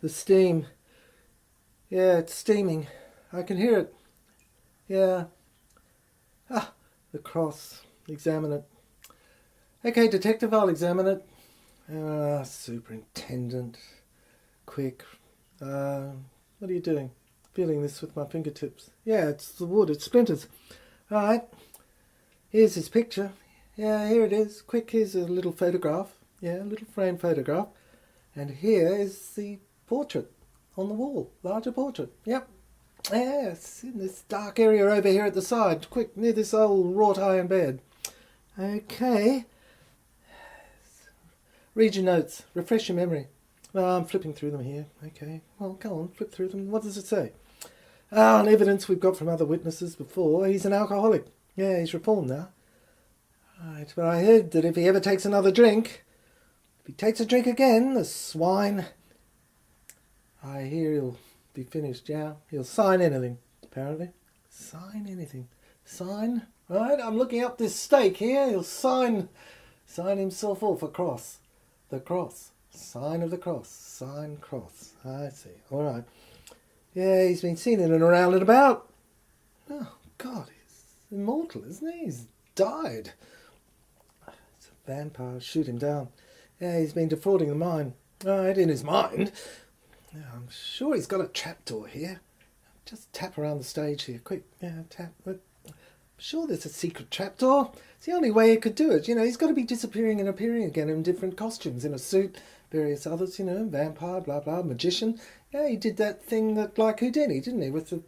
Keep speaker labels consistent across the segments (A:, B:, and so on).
A: The steam. Yeah, it's steaming. I can hear it. Yeah. Ah, the cross. Examine it. Okay, detective, I'll examine it. Superintendent. Quick. What are you doing? Feeling this with my fingertips. Yeah, it's the wood. It splinters. All right. Here's his picture. Yeah, here it is. Quick, here's a little photograph. Yeah, a little frame photograph. And here is the portrait on the wall. Larger portrait. Yep. Yes, in this dark area over here at the side. Quick, near this old wrought iron bed. Okay. Read your notes. Refresh your memory. Well, I'm flipping through them here. Okay. Well, go on, flip through them. What does it say? On evidence we've got from other witnesses before, he's an alcoholic. Yeah, he's reformed now. Right, but I heard that if he ever takes another drink, if he takes a drink again, the swine, I hear he'll be finished, yeah. He'll sign anything, apparently. Sign anything. Sign? Right, I'm looking up this stake here. He'll sign himself off a cross. The cross. Sign of the cross. Sign cross. I see. All right. Yeah, he's been seen in and around and about. Oh, God, he's immortal, isn't he? He's died. It's a vampire. Shoot him down. Yeah, he's been defrauding the mine. Right, in his mind. Yeah, I'm sure he's got a trapdoor here. Just tap around the stage here. Quick. Yeah, tap. I'm sure there's a secret trapdoor. It's the only way he could do it. You know, he's got to be disappearing and appearing again in different costumes. In a suit, various others, you know, vampire, blah, blah, magician. Yeah, he did that thing that, like Houdini, didn't he? With the,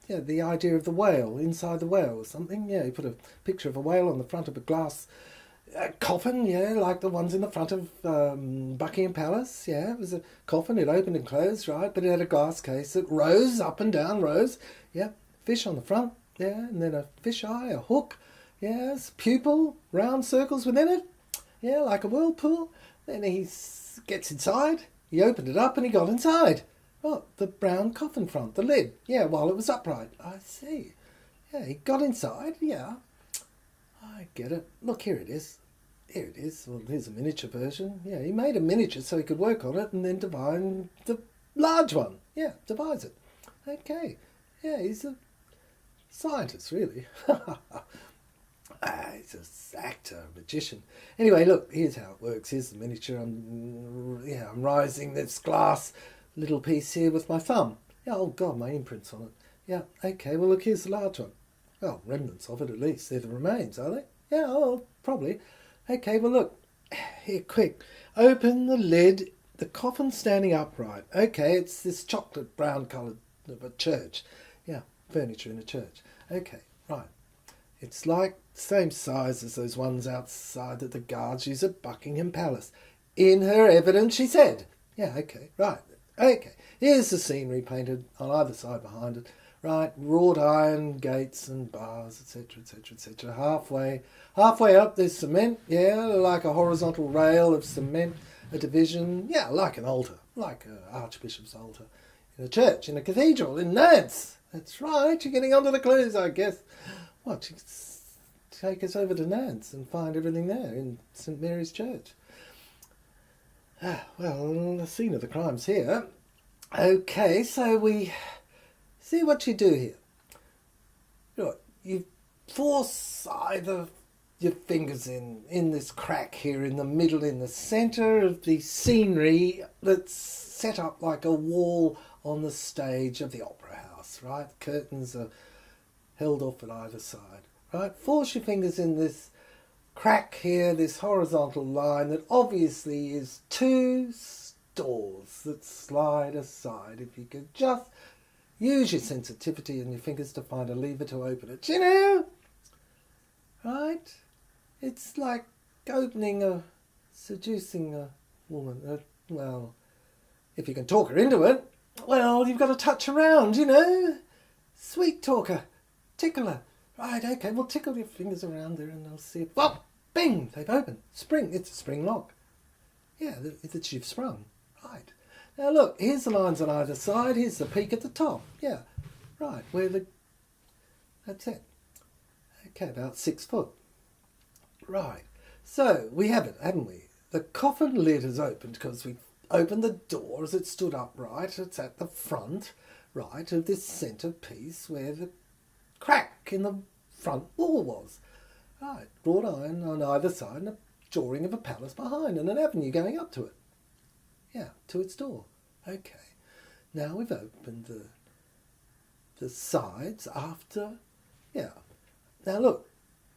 A: the idea of the whale, inside the whale or something. Yeah, he put a picture of a whale on the front of a glass coffin, yeah, like the ones in the front of Buckingham Palace. Yeah, it was a coffin. It opened and closed, right? But it had a glass case that rose up and down, rose. Yeah, fish on the front. Yeah, and then a fish eye, a hook. Yes, pupil, round circles within it. Yeah, like a whirlpool. Then he gets inside. He opened it up and he got inside. Oh, the brown coffin front, the lid. Yeah, while it was upright. I see. Yeah, he got inside. Yeah. I get it. Look, here it is. Here it is. Well, here's a miniature version. Yeah, he made a miniature so he could work on it and then divine the large one. Yeah, devise it. Okay. Yeah, he's a scientist, really. He's an actor, magician. Anyway, look, here's how it works. Here's the miniature. I'm rising this glass little piece here with my thumb. Yeah, oh God, my imprint's on it. Yeah, okay, well look, here's the large one. Well, remnants of it at least. They're the remains, are they? Yeah, oh, probably. Okay, well look, here, quick. Open the lid. The coffin's standing upright. Okay, it's this chocolate brown coloured of a church. Yeah, furniture in a church. Okay, right. It's like the same size as those ones outside that the guards use at Buckingham Palace. In her evidence, she said. Yeah, okay, right. Okay, here's the scenery painted on either side behind it. Right, wrought iron gates and bars, etc., etc., etc. Halfway up there's cement, yeah, like a horizontal rail of cement, a division, yeah, like an altar, like an archbishop's altar. In a church, in a cathedral, in Nantes. That's right, you're getting onto the clues, I guess. What, you take us over to Nantes and find everything there in St Mary's Church. Well, the scene of the crime's here. Okay, so we see what you do here. You force either your fingers in this crack here in the middle, in the centre of the scenery that's set up like a wall on the stage of the opera house, right? Curtains are held off at either side, right? Force your fingers in this crack here, this horizontal line that obviously is two stores that slide aside. If you could just use your sensitivity and your fingers to find a lever to open it, you know? Right? It's like seducing a woman. Well, if you can talk her into it, well, you've got to touch around, you know? Sweet talker. Tickle her. Right, okay, well, tickle your fingers around there and they'll see it. Well, bing, they've opened. Spring, it's a spring lock. Yeah, that you've sprung. Right. Now look, here's the lines on either side. Here's the peak at the top. Yeah, right, that's it. Okay, about 6 foot. Right. So, we have it, haven't we? The coffin lid has opened because we've opened the door as it stood upright. It's at the front, right, of this centrepiece where the crack in the front wall was. Right, wrought iron on either side and a drawing of a palace behind and an avenue going up to it. Yeah, to its door. Okay. Now we've opened the sides after... Yeah. Now look,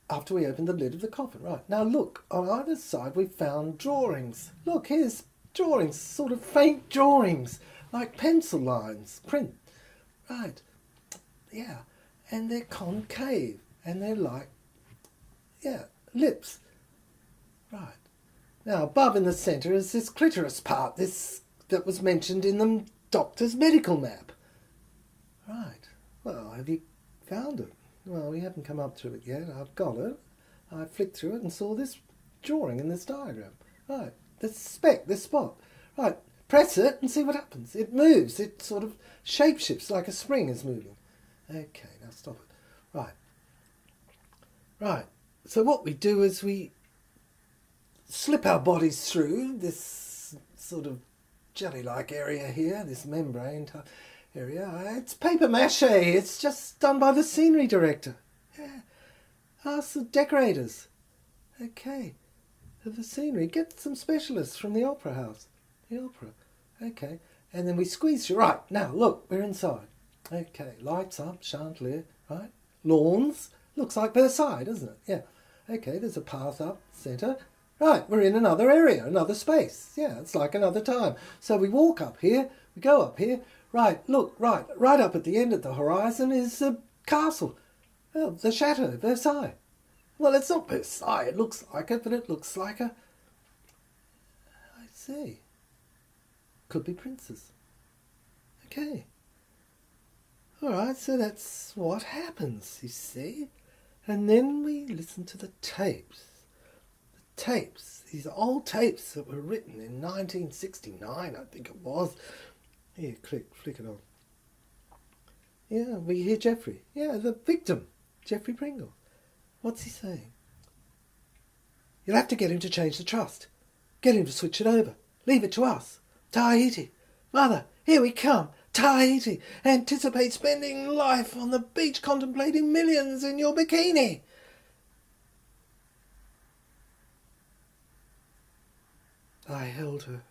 A: after we opened the lid of the coffin. Right, now look, on either side we found drawings. Look, here's drawings, sort of faint drawings, like pencil lines, print. Right, yeah, and they're concave, and they're like, yeah, lips. Right. Now, above in the centre is this clitoris part, this that was mentioned in the doctor's medical map. Right. Well, have you found it? Well, we haven't come up to it yet. I've got it. I flicked through it and saw this drawing in this diagram. Right. This speck, this spot. Right. Press it and see what happens. It moves. It sort of shapeshifts like a spring is moving. Okay, now stop it. Right. Right. So what we do is we slip our bodies through this sort of jelly-like area here, this membrane area. It's paper mache. It's just done by the scenery director. Yeah. Ask the decorators. Okay. Of the scenery. Get some specialists from the opera house. The opera. Okay. And then we squeeze through. Right. Now, look. We're inside. Okay. Lights up. Chandelier. Right. Lawns. Looks like Versailles, doesn't it? Yeah. Okay. There's a path up. Centre. Right, we're in another area, another space. Yeah, it's like another time. So we walk up here, we go up here. Right, look, right up at the end of the horizon is the castle. Oh, the Chateau, Versailles. Well, it's not Versailles, it looks like it, but it looks like a... I see. Could be princes. Okay. All right, so that's what happens, you see. And then we listen to the tapes. Tapes, these old tapes that were written in 1969, I think it was. Here, flick it on. Yeah, we hear Geoffrey. Yeah, the victim, Geoffrey Pringle. What's he saying? You'll have to get him to change the trust. Get him to switch it over. Leave it to us. Tahiti. Mother, here we come. Tahiti. Anticipate spending life on the beach contemplating millions in your bikini. I held her.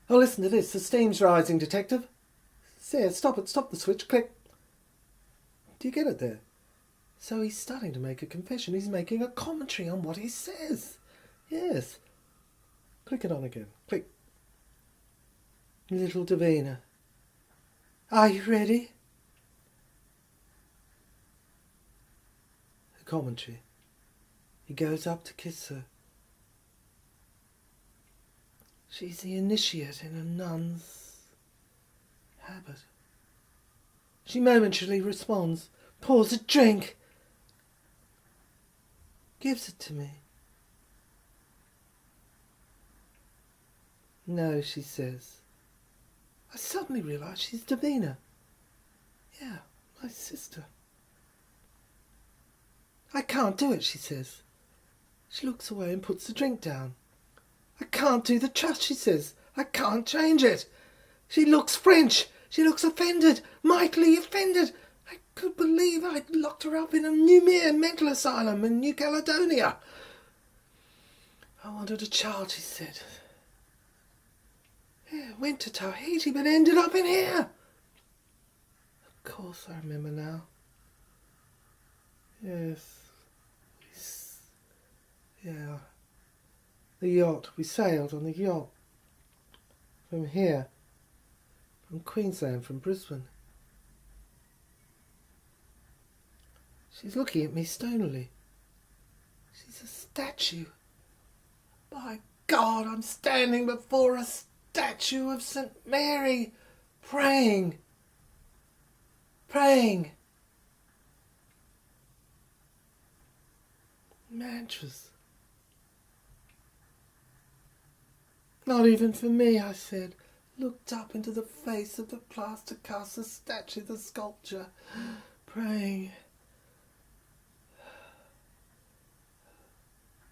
A: Oh, listen to this. The steam's rising, detective. There, stop it. Stop the switch. Click. Do you get it there? So he's starting to make a confession. He's making a commentary on what he says. Yes. Click it on again. Click. Little Davina. Are you ready? A commentary. He goes up to kiss her. She's the initiate in a nun's habit. She momentarily responds, pours a drink, gives it to me. No, she says. I suddenly realise she's Davina. Yeah, my sister. I can't do it, she says. She looks away and puts the drink down. I can't do the trust, she says. I can't change it. She looks French. She looks offended, mightily offended. I could believe I'd locked her up in a Numere mental asylum in New Caledonia. I wanted a child, she said. Yeah, went to Tahiti but ended up in here. Of course I remember now. Yes. Yeah. The yacht. We sailed on the yacht. From here. From Queensland, from Brisbane. She's looking at me stonily. She's a statue. By God, I'm standing before a statue of St. Mary, praying. Praying. Mantras. Not even for me, I said. Looked up into the face of the plaster cast, the statue, the sculpture, praying.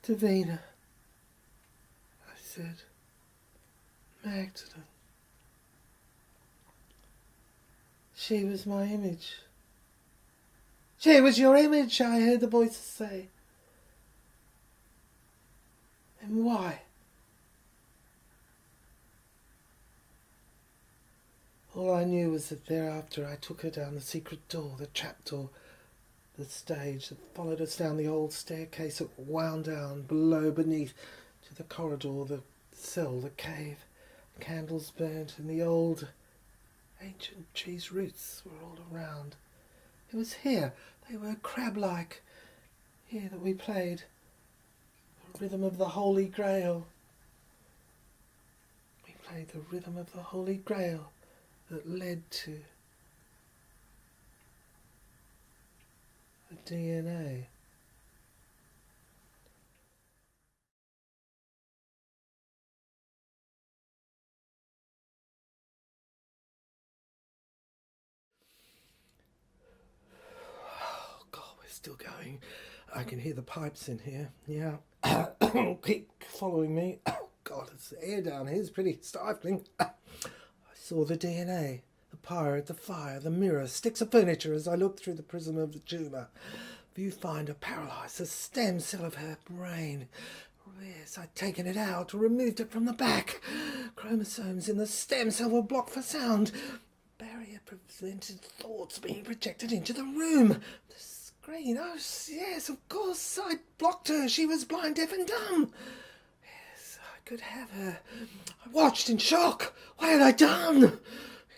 A: Davina, I said. accident. She was my image. She was your image, I heard the voices say. And why? All I knew was that thereafter I took her down the secret door, the trapdoor, the stage that followed us down the old staircase that wound down below, beneath, to the corridor, the cell, the cave. Candles burnt and the old ancient tree's roots were all around. It was here, they were crab-like, here that we played the rhythm of the Holy Grail. We played the rhythm of the Holy Grail that led to the DNA. Oh God, we're still going. I can hear the pipes in here. Yeah. Keep following me. Oh God, it's the air down here. It's pretty stifling. I saw the DNA, the pirate, the fire, the mirror, sticks of furniture as I looked through the prism of the tumour. Viewfinder paralysed, the stem cell of her brain. Yes, I'd taken it out, removed it from the back. Chromosomes in the stem cell were blocked for sound. Barrier prevented thoughts being projected into the room. The screen, oh yes, of course, I'd blocked her. She was blind, deaf and dumb. Yes, I could have her. I watched in shock. What had I done?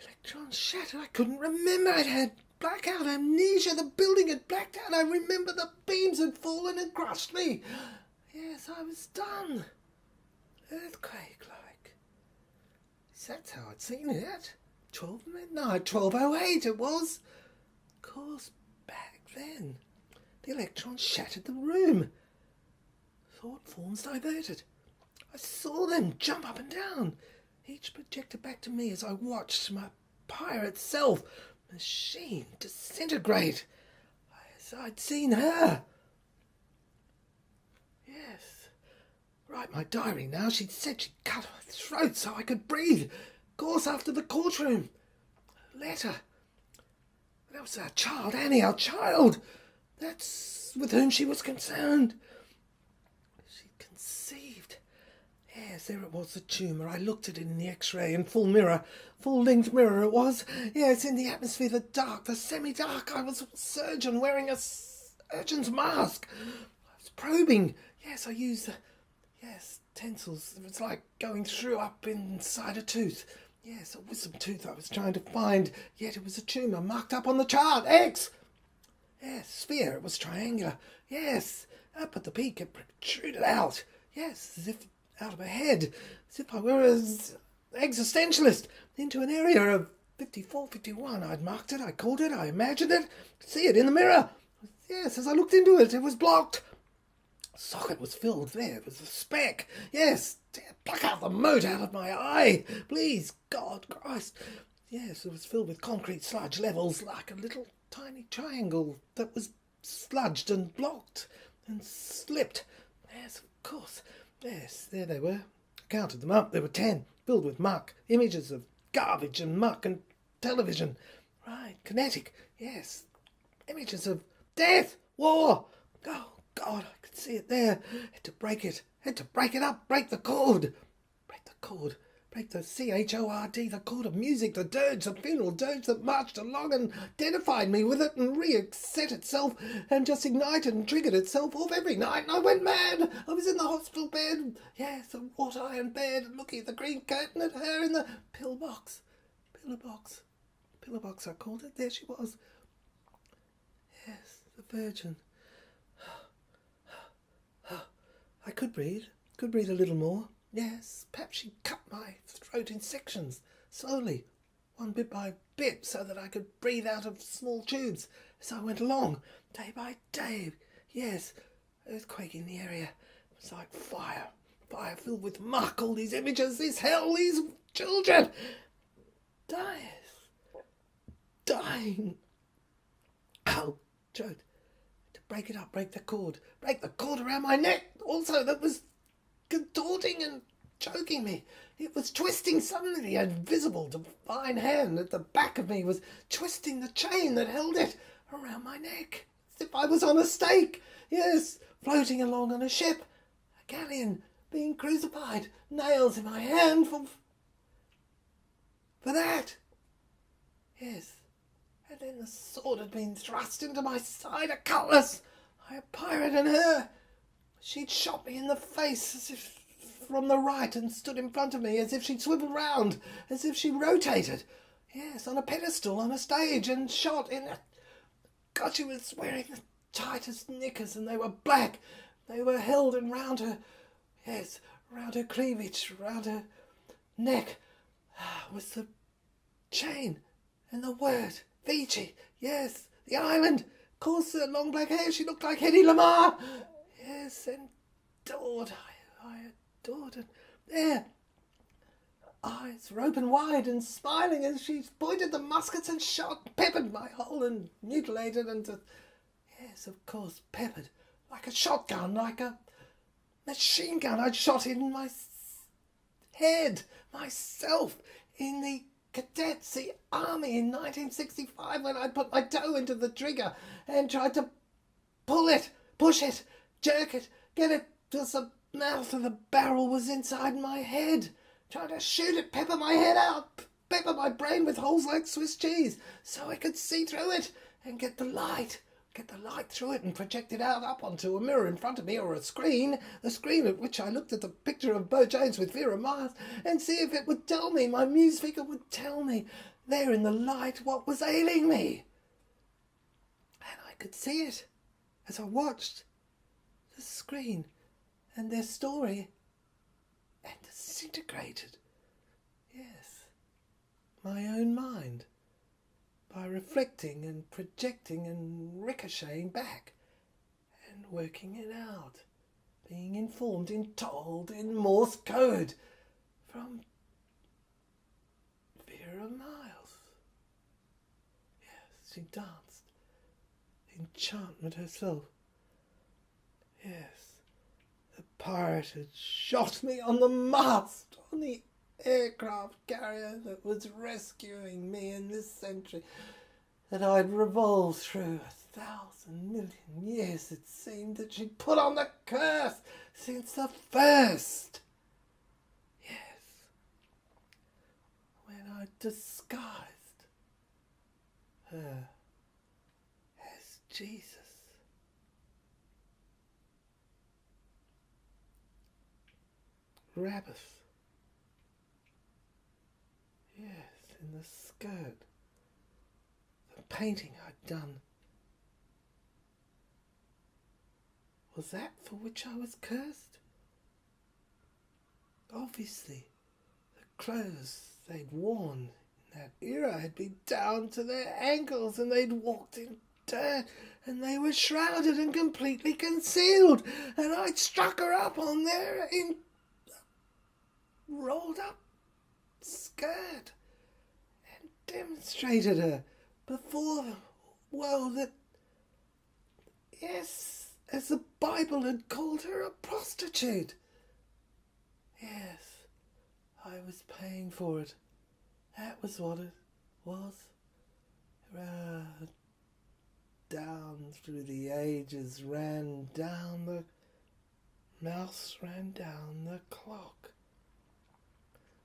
A: Electrons shattered. I couldn't remember. I'd had blackout, amnesia. The building had blacked out. I remember the beams had fallen and crushed me. Yes, I was done. Earthquake-like. That's how I'd seen it. 12 midnight, 12:08 it was. Of course, back then, the electrons shattered the room. Thought forms diverted. I saw them jump up and down, each projected back to me as I watched my pirate self, machine, disintegrate. As I'd seen her. Yes. Write my diary now. She'd said she'd cut my throat so I could breathe. Of course, after the courtroom. A letter. That was our child, Annie, our child. That's with whom she was concerned. She'd conceived. Yes, there it was, the tumour. I looked at it in the X-ray in full mirror. Full-length mirror it was. Yes, in the atmosphere, the dark, the semi-dark. I was a surgeon wearing a surgeon's mask. I was probing. Yes, I used tensils. It was like going through up inside a tooth. Yes, a wisdom tooth I was trying to find. Yet it was a tumour marked up on the chart. X! Yes, sphere. It was triangular. Yes, up at the peak it protruded out. Yes, as if out of a head. As if I were an existentialist. Into an area of 54, 51. I'd marked it, I called it, I imagined it. Could see it in the mirror. Yes, as I looked into it, it was blocked. Socket was filled. There it was a speck. Yes, pluck out the mote out of my eye. Please, God, Christ. Yes, it was filled with concrete sludge levels like a little tiny triangle that was sludged and blocked and slipped. Yes, of course. Yes, there they were. I counted them up. There were 10, filled with muck, images of garbage and muck and television. Right, kinetic. Yes, images of death, war. Oh, God, I could see it there. Had to break it. Had to break it up. Break the chord. Break the chord. Break the CHORD, the chord of music, the dirge, the funeral dirge that marched along and identified me with it and reset itself and just ignited and triggered itself off every night. And I went mad. I was in the hospital bed. Yes, the wrought iron bed, looking at the green curtain at her in the pillbox. Pillowbox. Pillowbox, I called it. There she was. Yes, the Virgin. I could breathe a little more. Yes, perhaps she cut my throat in sections, slowly, one bit by bit, so that I could breathe out of small tubes as I went along, day by day. Yes, earthquake in the area. It was like fire filled with muck, all these images, this hell, these children. Dying. Oh, choked. To break it up, break the cord around my neck also that was contorting and choking me. It was twisting suddenly. A visible, divine hand at the back of me was twisting the chain that held it around my neck, as if I was on a stake. Yes, floating along on a ship, a galleon, being crucified, nails in my hand for that. Yes. And then the sword had been thrust into my side, a cutlass. I, a pirate, and her. She'd shot me in the face as if from the right and stood in front of me as if she'd swiveled round, as if she rotated. Yes, on a pedestal, on a stage, and shot in a... God, she was wearing the tightest knickers, and they were black. They were held and round her... Yes, round her cleavage, round her neck was the chain and the word Fiji. Yes, the island. Of course, her long black hair. She looked like Hedy Lamarr. Yes, and adored. I adored her. There, eyes were open wide and smiling as she pointed the muskets and shot, peppered my hole and mutilated and... Yes, of course, peppered. Like a shotgun, like a machine gun. I'd shot in my head, myself, in the cadets, the army in 1965 when I put my toe into the trigger and tried to pull it, push it, jerk it, get it till the mouth of the barrel was inside my head. Trying to shoot it, pepper my head out, pepper my brain with holes like Swiss cheese so I could see through it and get the light through it and project it out up onto a mirror in front of me or a screen at which I looked at the picture of Bo Jones with Vera Miles and see if it would tell me, my muse figure would tell me there in the light what was ailing me. And I could see it as I watched the screen and their story and disintegrated. Yes, my own mind. By reflecting and projecting and ricocheting back and working it out, being informed and told in Morse code from Vera Miles. Yes, she danced. Enchantment herself. Yes, the pirate had shot me on the mast, on the aircraft carrier that was rescuing me in this century that I'd revolved through 1,000 million years. It seemed that she'd put on the curse since the first. Yes, when I disguised her as Jesus. Rabbith. Yes, in the skirt. The painting I'd done. Was that for which I was cursed? Obviously, the clothes they'd worn in that era had been down to their ankles and they'd walked in dirt and they were shrouded and completely concealed, and I'd struck her up on there in rolled up skirt and demonstrated her before the world that, yes, as the Bible had called her, a prostitute. Yes, I was paying for it. That was what it was. Down through the ages ran down the mouse, ran down the clock.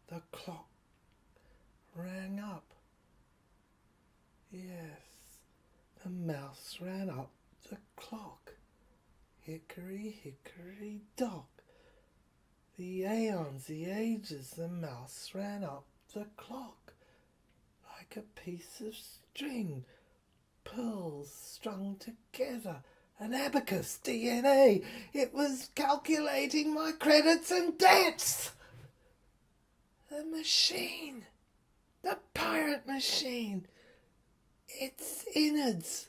A: The clock rang up. Yes, the mouse ran up the clock. Hickory, hickory, dock. The aeons, the ages, the mouse ran up the clock. Like a piece of string, pearls strung together. An abacus, DNA. It was calculating my credits and debts. The machine, the pirate machine, its innards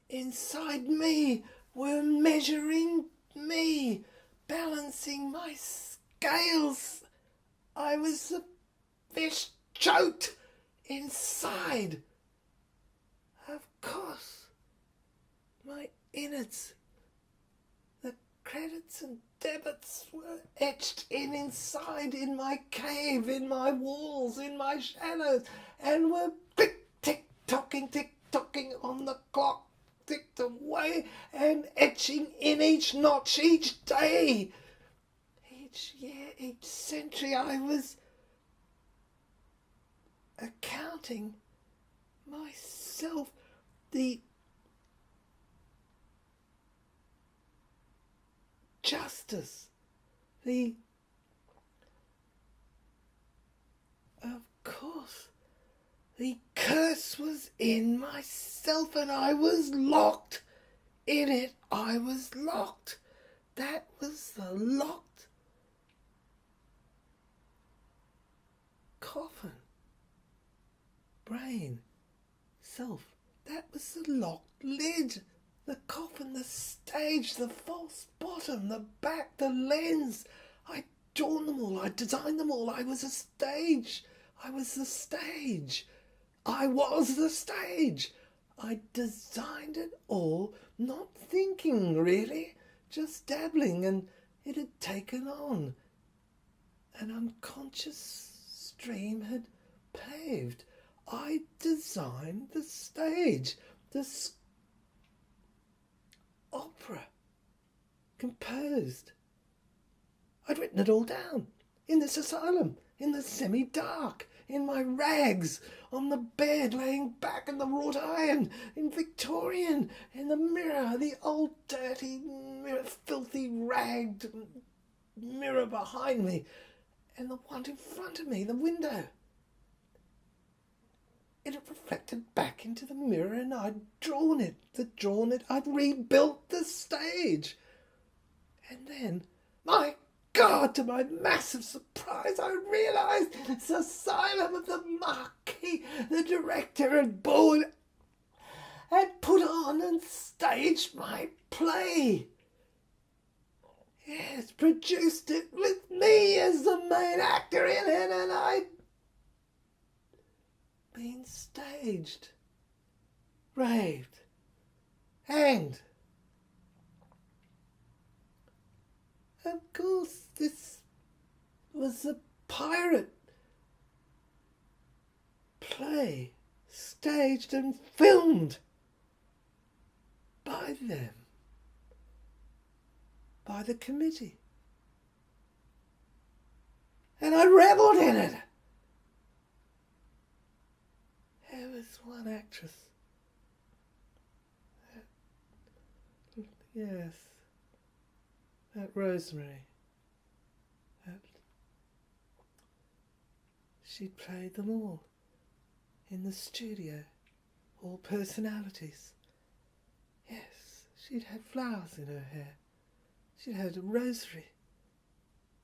A: inside me were measuring me, balancing my scales. I was the fish choked inside. Of course, my innards, the credits and debits were etched inside, in my cave, in my walls, in my shadows, and were tick-tocking on the clock, ticked away and etching in each notch each day. Each year, each century, I was accounting myself the justice, of course, the curse was in myself, and I was locked in it. I was locked. That was the locked coffin. Brain, self. That was the locked lid. The coffin, the stage, the false bottom, the back, the lens. I'd drawn them all. I'd designed them all. I was a stage. I was the stage. I was the stage. I designed it all, not thinking really, just dabbling, and it had taken on. An unconscious stream had paved. I designed the stage, the opera, composed. I'd written it all down, in this asylum, in the semi-dark, in my rags, on the bed, laying back in the wrought iron, in Victorian, in the mirror, the old dirty mirror, filthy ragged mirror behind me, and the one in front of me, the window. It had reflected back into the mirror, and I'd drawn it, I'd rebuilt the stage. And then, my God, to my massive surprise, I realised it's the asylum of the Marquis, the director and board, had put on and staged my play. Yes, produced it with me as the main actor in it, and I'd been staged, raped, hanged. Of course, this was a pirate play, staged and filmed by them, by the committee. And I revelled in it. There was one actress. Yes. That Rosemary. She played them all in the studio. All personalities. Yes, she'd had flowers in her hair. She'd had a rosary,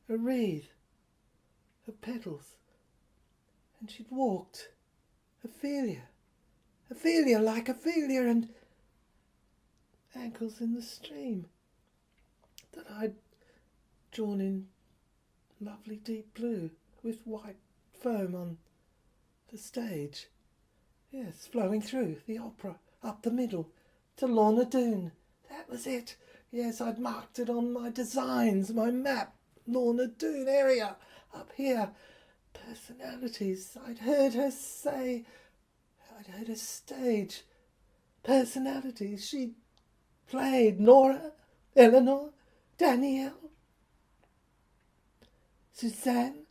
A: a wreath of petals. And she'd walked Ophelia like Ophelia, and ankles in the stream that I'd drawn in lovely deep blue with white foam on the stage. Yes, flowing through the opera, up the middle, to Lorna Doone. That was it. Yes, I'd marked it on my designs, my map. Lorna Doone area, up here. Personalities, I'd heard her say, I'd heard her stage. Personalities, she played Nora, Eleanor, Danielle, Suzanne.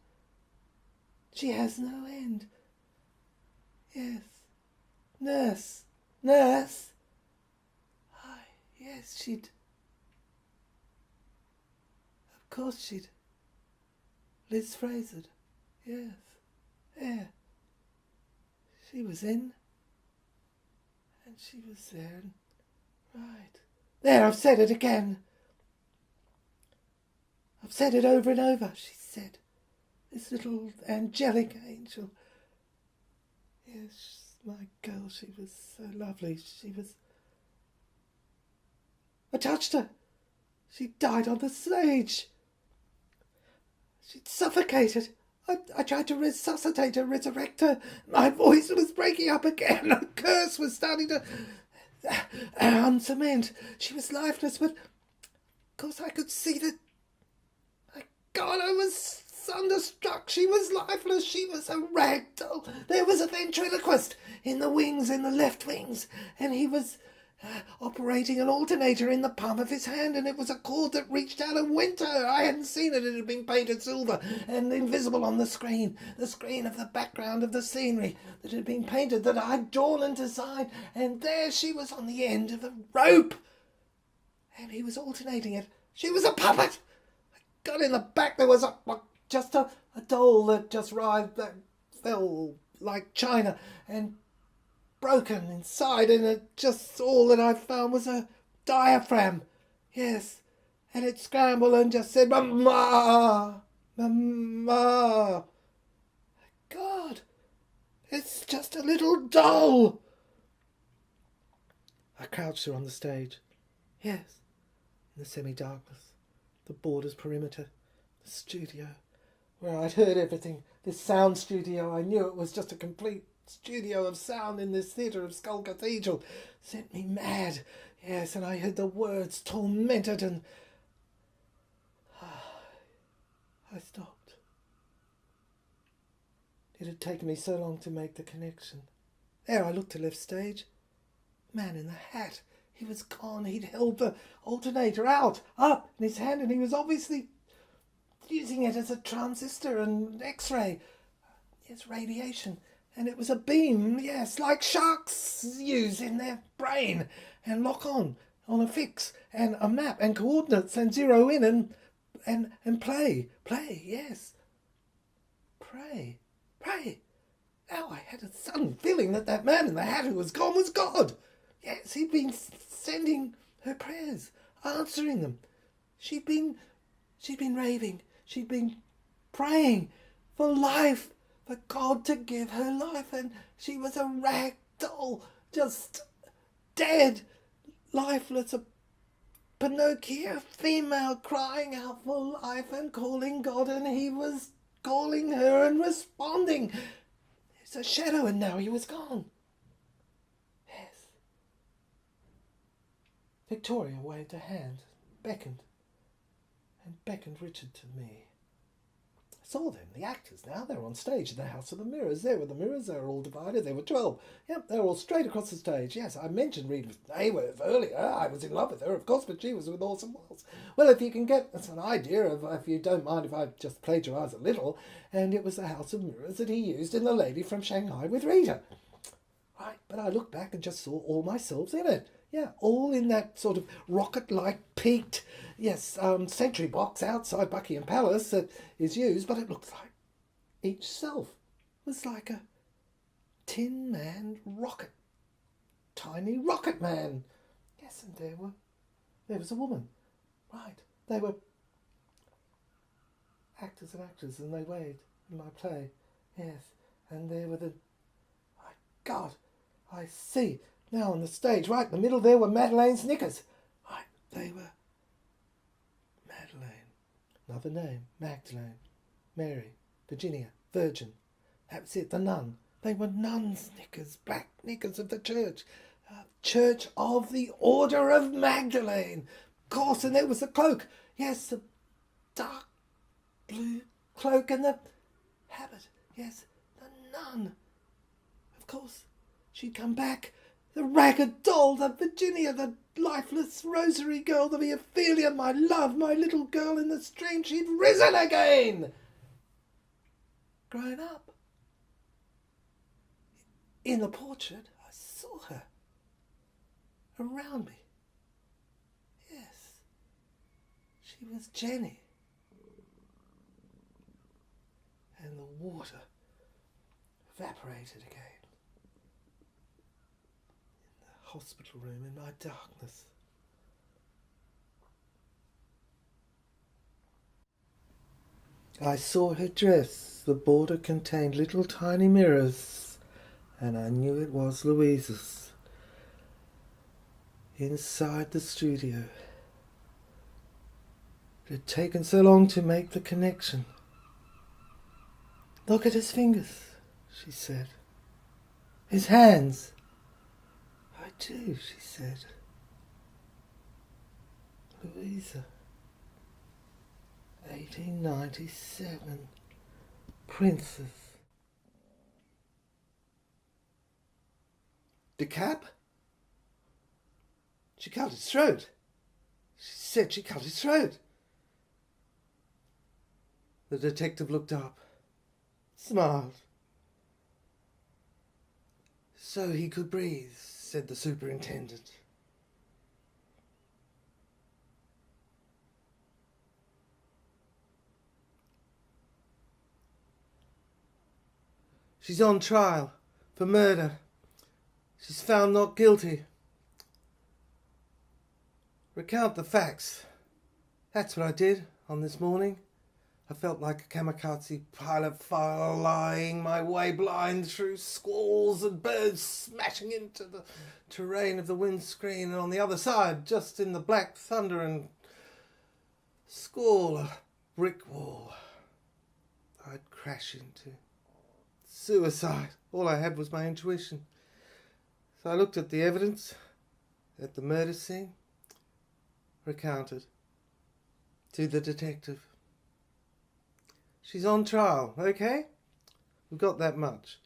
A: She has no end. Yes. Nurse. Aye, yes, she'd... Of course she'd... Liz Fraser. Yes. There. She was in. And she was there. And... Right. There, I've said it again. I've said it over and over, she said. This little angelic angel. Yes, my girl, she was so lovely. She was... I touched her. She died on the stage. She'd suffocated. I tried to resuscitate her, resurrect her. My voice was breaking up again. A curse was starting to uncement. She was lifeless, but of course I could see that God, I was thunderstruck. She was lifeless. She was a rag doll. There was a ventriloquist in the wings, in the left wings, and he was operating an alternator in the palm of his hand, and it was a cord that reached out and went to her. I hadn't seen it. It had been painted silver and invisible on the screen of the background of the scenery that had been painted, that I'd drawn and designed, and there she was on the end of a rope, and he was alternating it. She was a puppet. I got in the back. There was just a doll that just writhed, that fell like china and broken inside, and it just all that I found was a diaphragm. Yes, and it scrambled and just said, "Mama, Mama." God, it's just a little doll. I crouched her on the stage. Yes, in the semi-darkness, the border's perimeter, the studio, where I'd heard everything. This sound studio, I knew it was just a complete studio of sound in this theatre of Skull Cathedral, sent me mad. Yes, and I heard the words tormented, and I stopped. It had taken me so long to make the connection. There, I looked to left stage. Man in the hat. He was gone. He'd held the alternator up in his hand, and he was obviously using it as a transistor and X-ray. Yes, radiation. And it was a beam, yes, like sharks use in their brain, and lock on a fix, and a map, and coordinates, and zero in, and play, yes. Pray. Now I had a sudden feeling that man in the hat who was gone was God. Yes, he'd been sending her prayers, answering them. She'd been raving. She'd been praying for life, for God to give her life, and she was a rag doll, just dead, lifeless, a Pinocchio female crying out for life and calling God, and he was calling her and responding. It's a shadow, and now he was gone. Yes. Victoria waved her hand, beckoned Richard to me. I saw them, the actors now. They were on stage in the House of the Mirrors. There were the mirrors, they were all divided. There were 12. Yep, they were all straight across the stage. Yes, I mentioned Rita Hayworth earlier. I was in love with her, of course, but she was with Orson Welles. Well, if you can get an idea of, if you don't mind if I just plagiarise a little, and it was the House of Mirrors that he used in The Lady from Shanghai with Rita. Right, but I looked back and just saw all myselves in it. Yeah, all in that sort of rocket-like peaked, sentry box outside Buckingham Palace that is used, but it looked like each self was like a Tin Man rocket, tiny rocket man. Yes, and there was a woman. Right, they were actors and actresses, and they waved in my play. Yes, and there were my God, I see. Now on the stage, right in the middle there were Madeleine's knickers. Right, they were Madeleine. Another name, Magdalene, Mary, Virginia, Virgin. That was it, the nun. They were nuns' knickers, black knickers of the church. Church of the Order of Magdalene. Of course, and there was the cloak. Yes, the dark blue cloak and the habit. Yes, the nun. Of course, she'd come back. The ragged doll, the Virginia, the lifeless rosary girl, the Ophelia, my love, my little girl in the stream, she'd risen again. Grown up. In the portrait, I saw her. Around me. Yes. She was Jenny. And the water evaporated again. Hospital room in my darkness. I saw her dress. The border contained little tiny mirrors, and I knew it was Louise's. Inside the studio. It had taken so long to make the connection. Look at his fingers, she said. His hands. I do, she said. Louisa. 1897. Princess. De Cap? She cut his throat. She said she cut his throat. The detective looked up, smiled. So he could breathe, said the superintendent. She's on trial for murder. She's found not guilty. Recount the facts. That's what I did on this morning. I felt like a kamikaze pilot flying my way blind through squalls and birds smashing into the terrain of the windscreen, and on the other side, just in the black thunder and squall, a brick wall I'd crash into. Suicide. All I had was my intuition. So I looked at the evidence, at the murder scene, recounted to the detective. She's on trial, okay? We've got that much.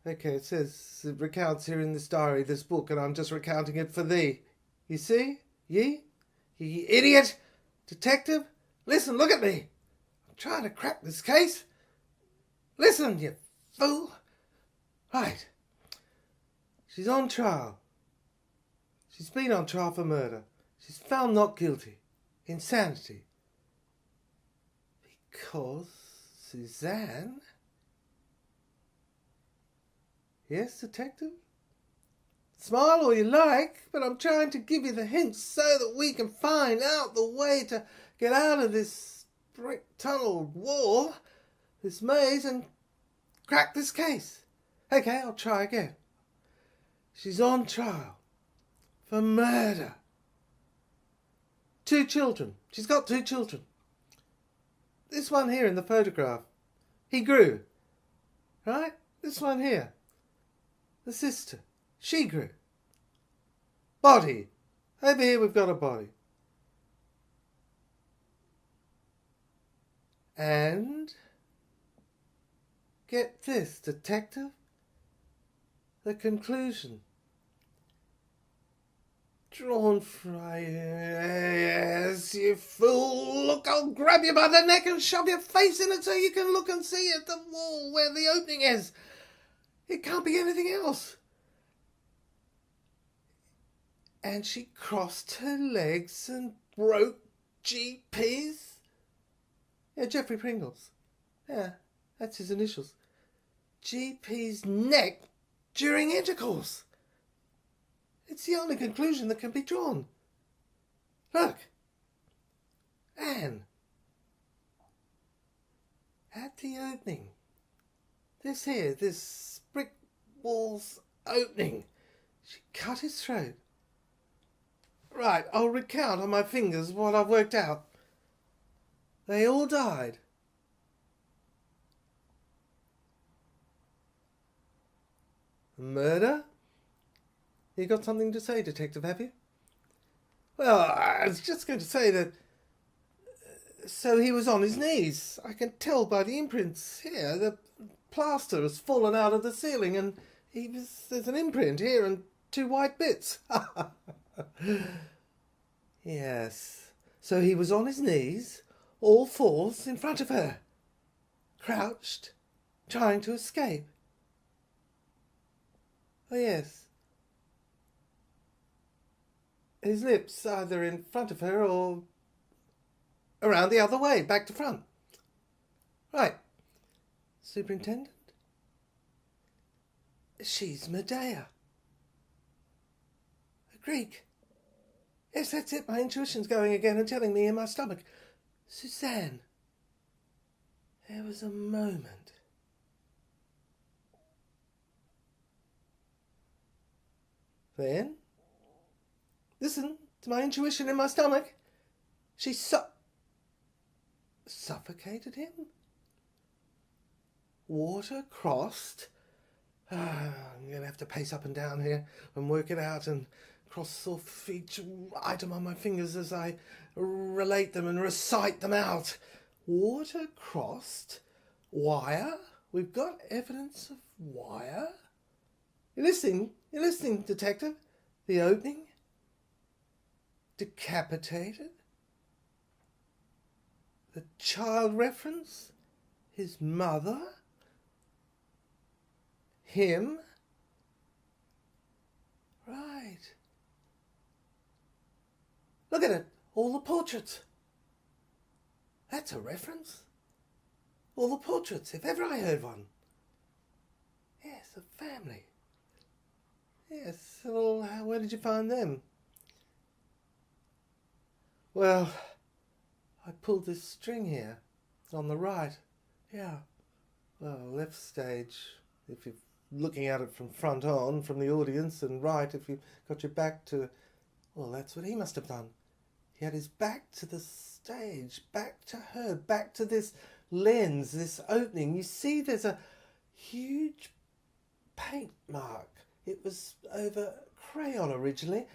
A: Okay, it says, it recounts here in this diary, this book, and I'm just recounting it for thee. You see? Ye idiot! Detective? Listen, look at me! I'm trying to crack this case. Listen, you fool! Right. She's on trial. She's been on trial for murder. She's found not guilty. Insanity. Because Suzanne? Yes, detective? Smile all you like, but I'm trying to give you the hints so that we can find out the way to get out of this brick tunnel wall, this maze, and crack this case. Okay, I'll try again. She's on trial for murder. 2 children. She's got 2 children. This one here in the photograph, he grew, right? This one here, the sister, she grew. Body, over here we've got a body. And, get this, detective, the conclusion. Drawn from... Yes, you fool! Look, I'll grab you by the neck and shove your face in it so you can look and see at the wall where the opening is. It can't be anything else. And she crossed her legs and broke GP's... Yeah, Jeffrey Pringles. Yeah, that's his initials. GP's neck during intercourse. It's the only conclusion that can be drawn. Look. Anne. At the opening. This here, this brick wall's opening. She cut his throat. Right, I'll recount on my fingers what I've worked out. They all died. Murder? You got something to say, detective, have you? Well, I was just going to say that... So he was on his knees. I can tell by the imprints here. The plaster has fallen out of the ceiling and there's an imprint here and 2 white bits. Yes. So he was on his knees, all fours in front of her. Crouched, trying to escape. Oh, yes. His lips either in front of her or around the other way, back to front. Right. Superintendent? She's Medea. A Greek. Yes, that's it. My intuition's going again and telling me in my stomach. Suzanne. There was a moment. Then... Listen to my intuition in my stomach. She suffocated him? Water crossed? I'm going to have to pace up and down here and work it out and cross off each item on my fingers as I relate them and recite them out. water-crossed wire. We've got evidence of wire. You're listening, detective? The opening? Decapitated? The child reference? His mother? Him? Right. Look at it. All the portraits. That's a reference. All the portraits, if ever I heard one. Yes, a family. Yes, well, where did you find them? Well, I pulled this string here, on the right. Yeah. Well, left stage, if you're looking at it from front on, from the audience, and right if you've got your back to... Well, that's what he must have done. He had his back to the stage, back to her, back to this lens, this opening. You see there's a huge paint mark. It was over crayon originally,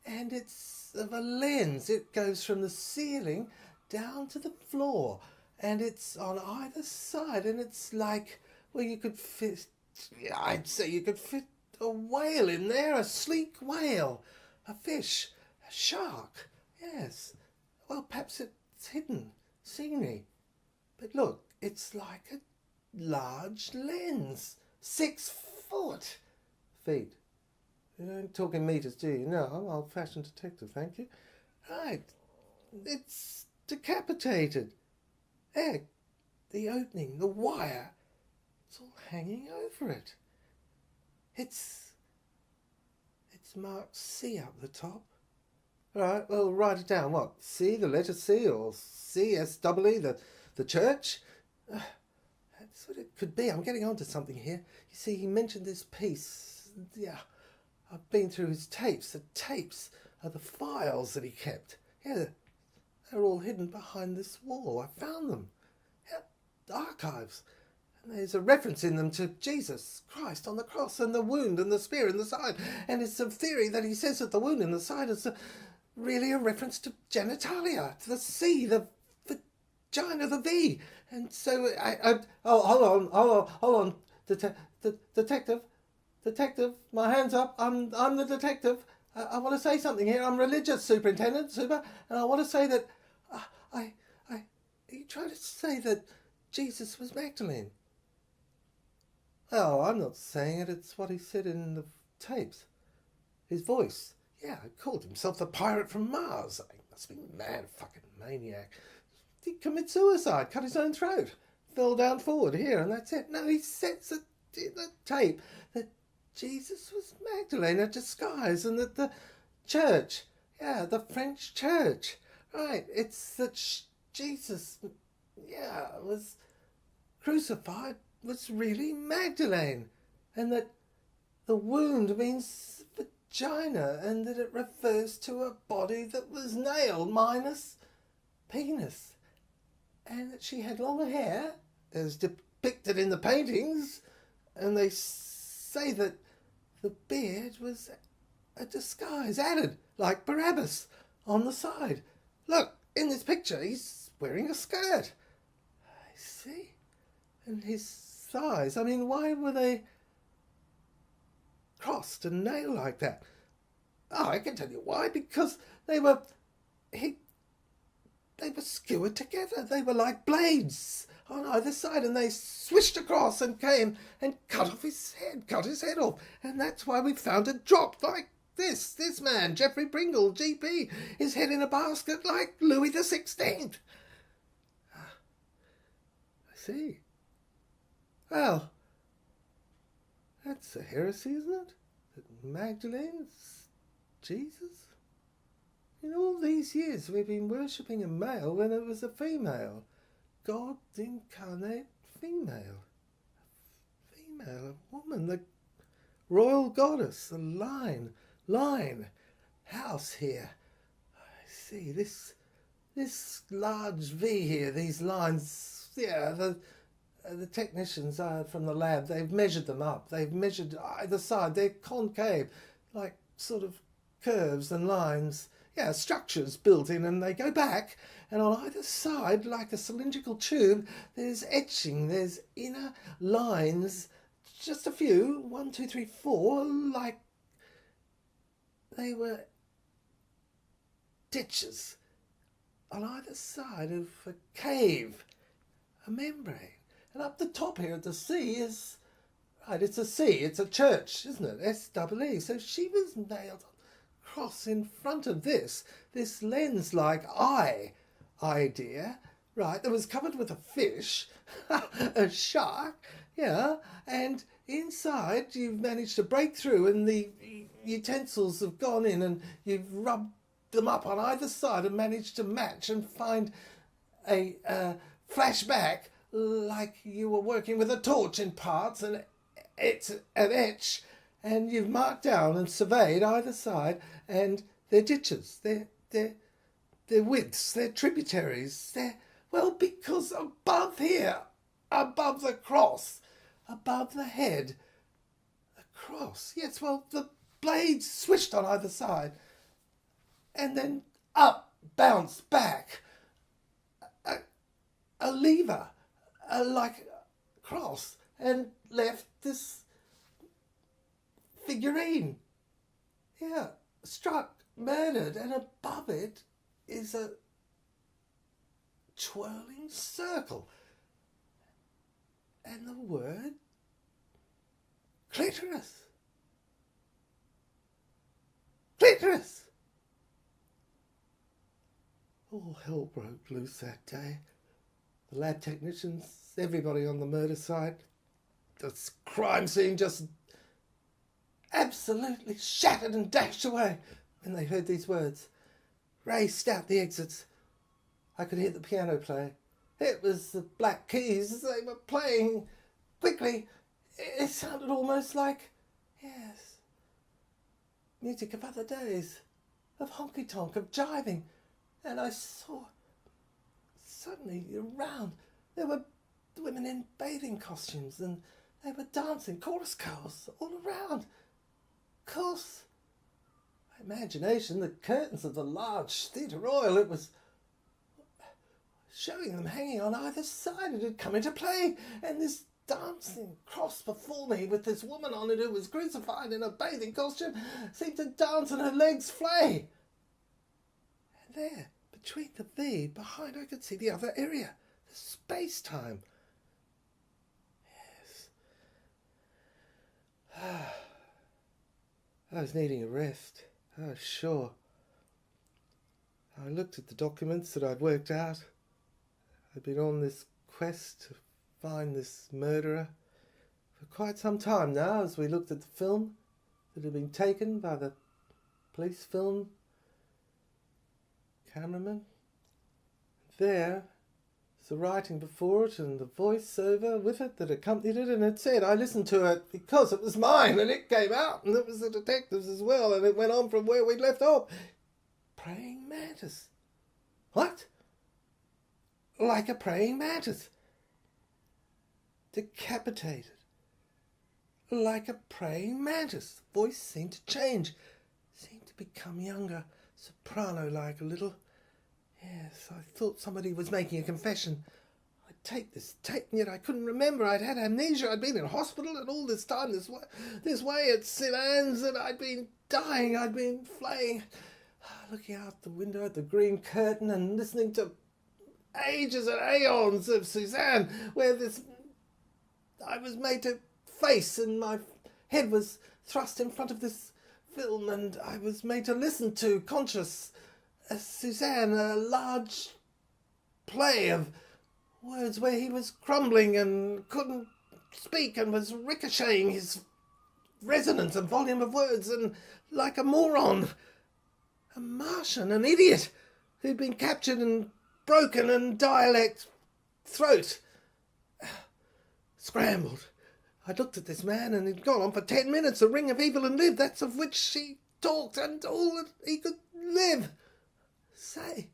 A: and it's of a lens. It goes from the ceiling down to the floor, and it's on either side, and it's like, well, you could fit, I'd say you could fit a whale in there, a sleek whale, a fish, a shark, yes. Well, perhaps it's hidden scenery. But look, it's like a large lens. 6 foot. Feet. You don't talk in metres, do you? No, I'm old-fashioned detective, thank you. Right. It's decapitated. There. The opening, the wire. It's all hanging over it. It's marked C up the top. All right, well, write it down. What? C, the letter C, or C-S-E-E, the church? That's what it could be. I'm getting on to something here. You see, he mentioned this piece. Yeah, I've been through his tapes. The tapes are the files that he kept. Yeah, they're all hidden behind this wall. I found them. Yeah, archives. And there's a reference in them to Jesus Christ on the cross and the wound and the spear in the side. And it's a theory that he says that the wound in the side is really a reference to genitalia, to the C, the vagina, the V. And so hold on, detective, my hands up. I'm the detective. I want to say something here. I'm religious superintendent, super, and I want to say that you try to say that Jesus was Magdalene. Oh, I'm not saying it. It's what he said in the tapes. His voice. Yeah, he called himself the pirate from Mars. He must be mad, fucking maniac. He committed suicide, cut his own throat, fell down forward here, and that's it. No, he says in the tape that Jesus was Magdalene, a disguise, and that the church, yeah, the French church, right, it's that Jesus, yeah, was crucified, was really Magdalene, and that the wound means vagina, and that it refers to a body that was nailed minus penis, and that she had long hair, as depicted in the paintings, and they say that the beard was a disguise added, like Barabbas, on the side. Look, in this picture, he's wearing a skirt. I see. And his thighs, I mean, why were they crossed and nailed like that? Oh, I can tell you why. Because they were skewered together. They were like blades on either side, and they swished across and came and cut his head off. And that's why we found it dropped like this. This man, Geoffrey Pringle, GP, his head in a basket like Louis the 16th. I see. Well, that's a heresy, isn't it? That Magdalene's Jesus? In all these years we've been worshipping a male when it was a female. God incarnate female. A woman, the royal goddess, the line, house here. I see, this large V here, these lines, yeah, the technicians from the lab, they've measured them up. They've measured either side. They're concave, like sort of curves and lines. Yeah, structures built in, and they go back, and on either side, like a cylindrical tube, there's etching, there's inner lines, just a few, 1, 2, 3, 4, like they were ditches on either side of a cave, a membrane. And up the top here at the sea is, right, it's a C, it's a church, isn't it? S-double-E. So she was nailed across in front of this lens-like eye idea, right, that was covered with a fish, a shark, yeah, and inside you've managed to break through and the utensils have gone in and you've rubbed them up on either side and managed to match and find a flashback like you were working with a torch in parts, and it's an etch, and you've marked down and surveyed either side, and their ditches, their widths, their tributaries, because above here, above the cross, above the head, the cross, yes, well, the blades swished on either side, and then up, bounce back, a lever, like a cross, and left this figurine. Yeah, struck, murdered, and above it is a twirling circle. And the word clitoris. Clitoris! All hell broke loose that day. The lab technicians, everybody on the murder site, the crime scene just absolutely shattered and dashed away when they heard these words. Raced out the exits. I could hear the piano play. It was the Black Keys. They were playing quickly. It sounded almost like, yes, music of other days, of honky-tonk, of jiving. And I saw, suddenly around, there were women in bathing costumes and they were dancing, chorus girls all around. Of course, my imagination, the curtains of the large Theatre Royal, it was showing them hanging on either side. It had come into play, and this dancing cross before me with this woman on it who was crucified in a bathing costume seemed to dance and her legs flay. And there, between the V, behind, I could see the other area, the space-time. Yes. I was needing a rest. Oh, sure. I looked at the documents that I'd worked out. I'd been on this quest to find this murderer for quite some time now, as we looked at the film that had been taken by the police film cameraman. There's the writing before it and the voice-over with it that accompanied it, and it said, I listened to it because it was mine, and it came out, and it was the detectives as well, and it went on from where we'd left off. Praying mantis. What? Like a praying mantis. Decapitated. Like a praying mantis. The voice seemed to change, seemed to become younger, soprano-like a little. Yes, I thought somebody was making a confession. I'd take this tape, and yet I couldn't remember. I'd had amnesia. I'd been in hospital, and all this time this way at St. Anne's, and I'd been dying. I'd been flaying, looking out the window at the green curtain and listening to ages and aeons of Suzanne, where I was made to face, and my head was thrust in front of this film, and I was made to listen to, conscious, Suzanne, a large play of words where he was crumbling and couldn't speak and was ricocheting his resonance and volume of words, and like a moron, a Martian, an idiot who'd been captured and broken and dialect throat. Scrambled. I looked at this man, and he'd gone on for 10 minutes, a ring of evil and lived, that's of which she talked, and all that he could live. Say.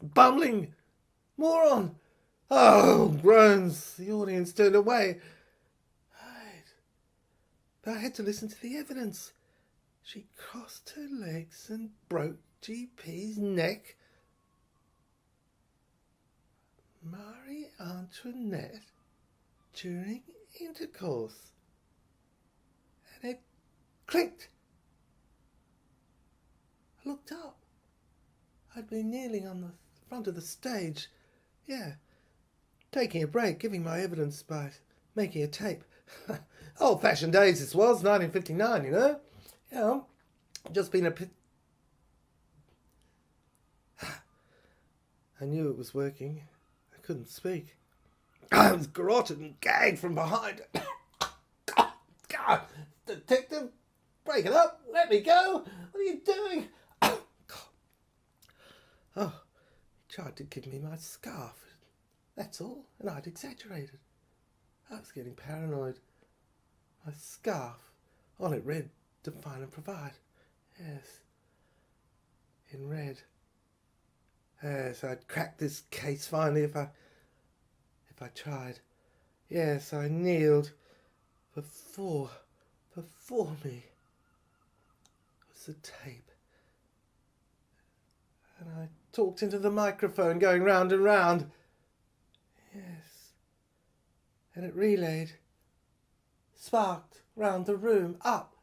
A: Bumbling. Moron. Oh, groans. The audience turned away. Right. But I had to listen to the evidence. She crossed her legs and broke GP's neck Marie Antoinette during intercourse. And it clicked. I looked up. I'd been kneeling on the front of the stage. Yeah, taking a break, giving my evidence by making a tape. Old-fashioned days this was, 1959, you know. Yeah, just been I knew it was working. I couldn't speak. I was garroted and gagged from behind. God, detective, break it up. Let me go. What are you doing? Oh, he tried to give me my scarf. That's all, and I'd exaggerated. I was getting paranoid. My scarf. On it read, define and provide. Yes. In red. Yes, I'd crack this case finally if I tried. Yes, I kneeled. Before me was the tape. And I talked into the microphone, going round and round. Yes. And it relayed, sparked round the room, up,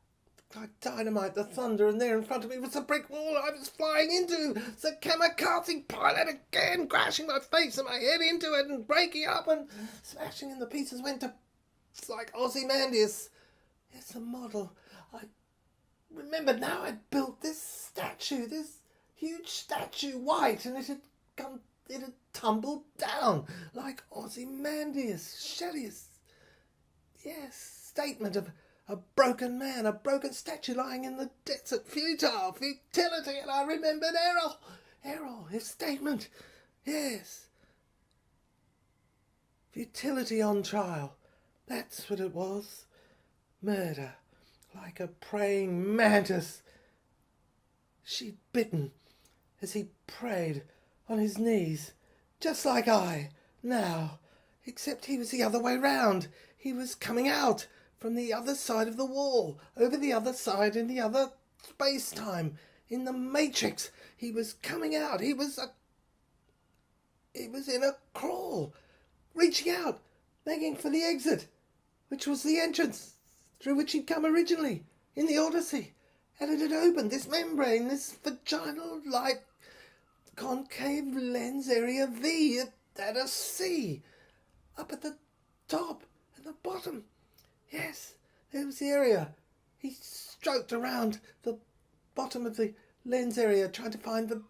A: like dynamite, the thunder, and there in front of me was the brick wall I was flying into. The kamikaze pilot again, crashing my face and my head into it and breaking up and smashing in the pieces went to like Ozymandias. Yes, the model. I remembered now I'd built this statue, this huge statue, white, and it had tumbled down like Ozymandias, Shelley's, yes, statement of a broken man, a broken statue lying in the desert, futile, futility, and I remembered Errol, his statement, yes, futility on trial, that's what it was, murder, like a praying mantis, she'd bitten as he prayed on his knees, just like I, now, except he was the other way round. He was coming out from the other side of the wall, over the other side in the other space-time, in the Matrix. He was coming out. He was in a crawl, reaching out, making for the exit, which was the entrance through which he'd come originally, in the Odyssey. And it had opened, this membrane, this vaginal light concave lens area V at a C, up at the top and the bottom. Yes, there was the area. He stroked around the bottom of the lens area, trying to find the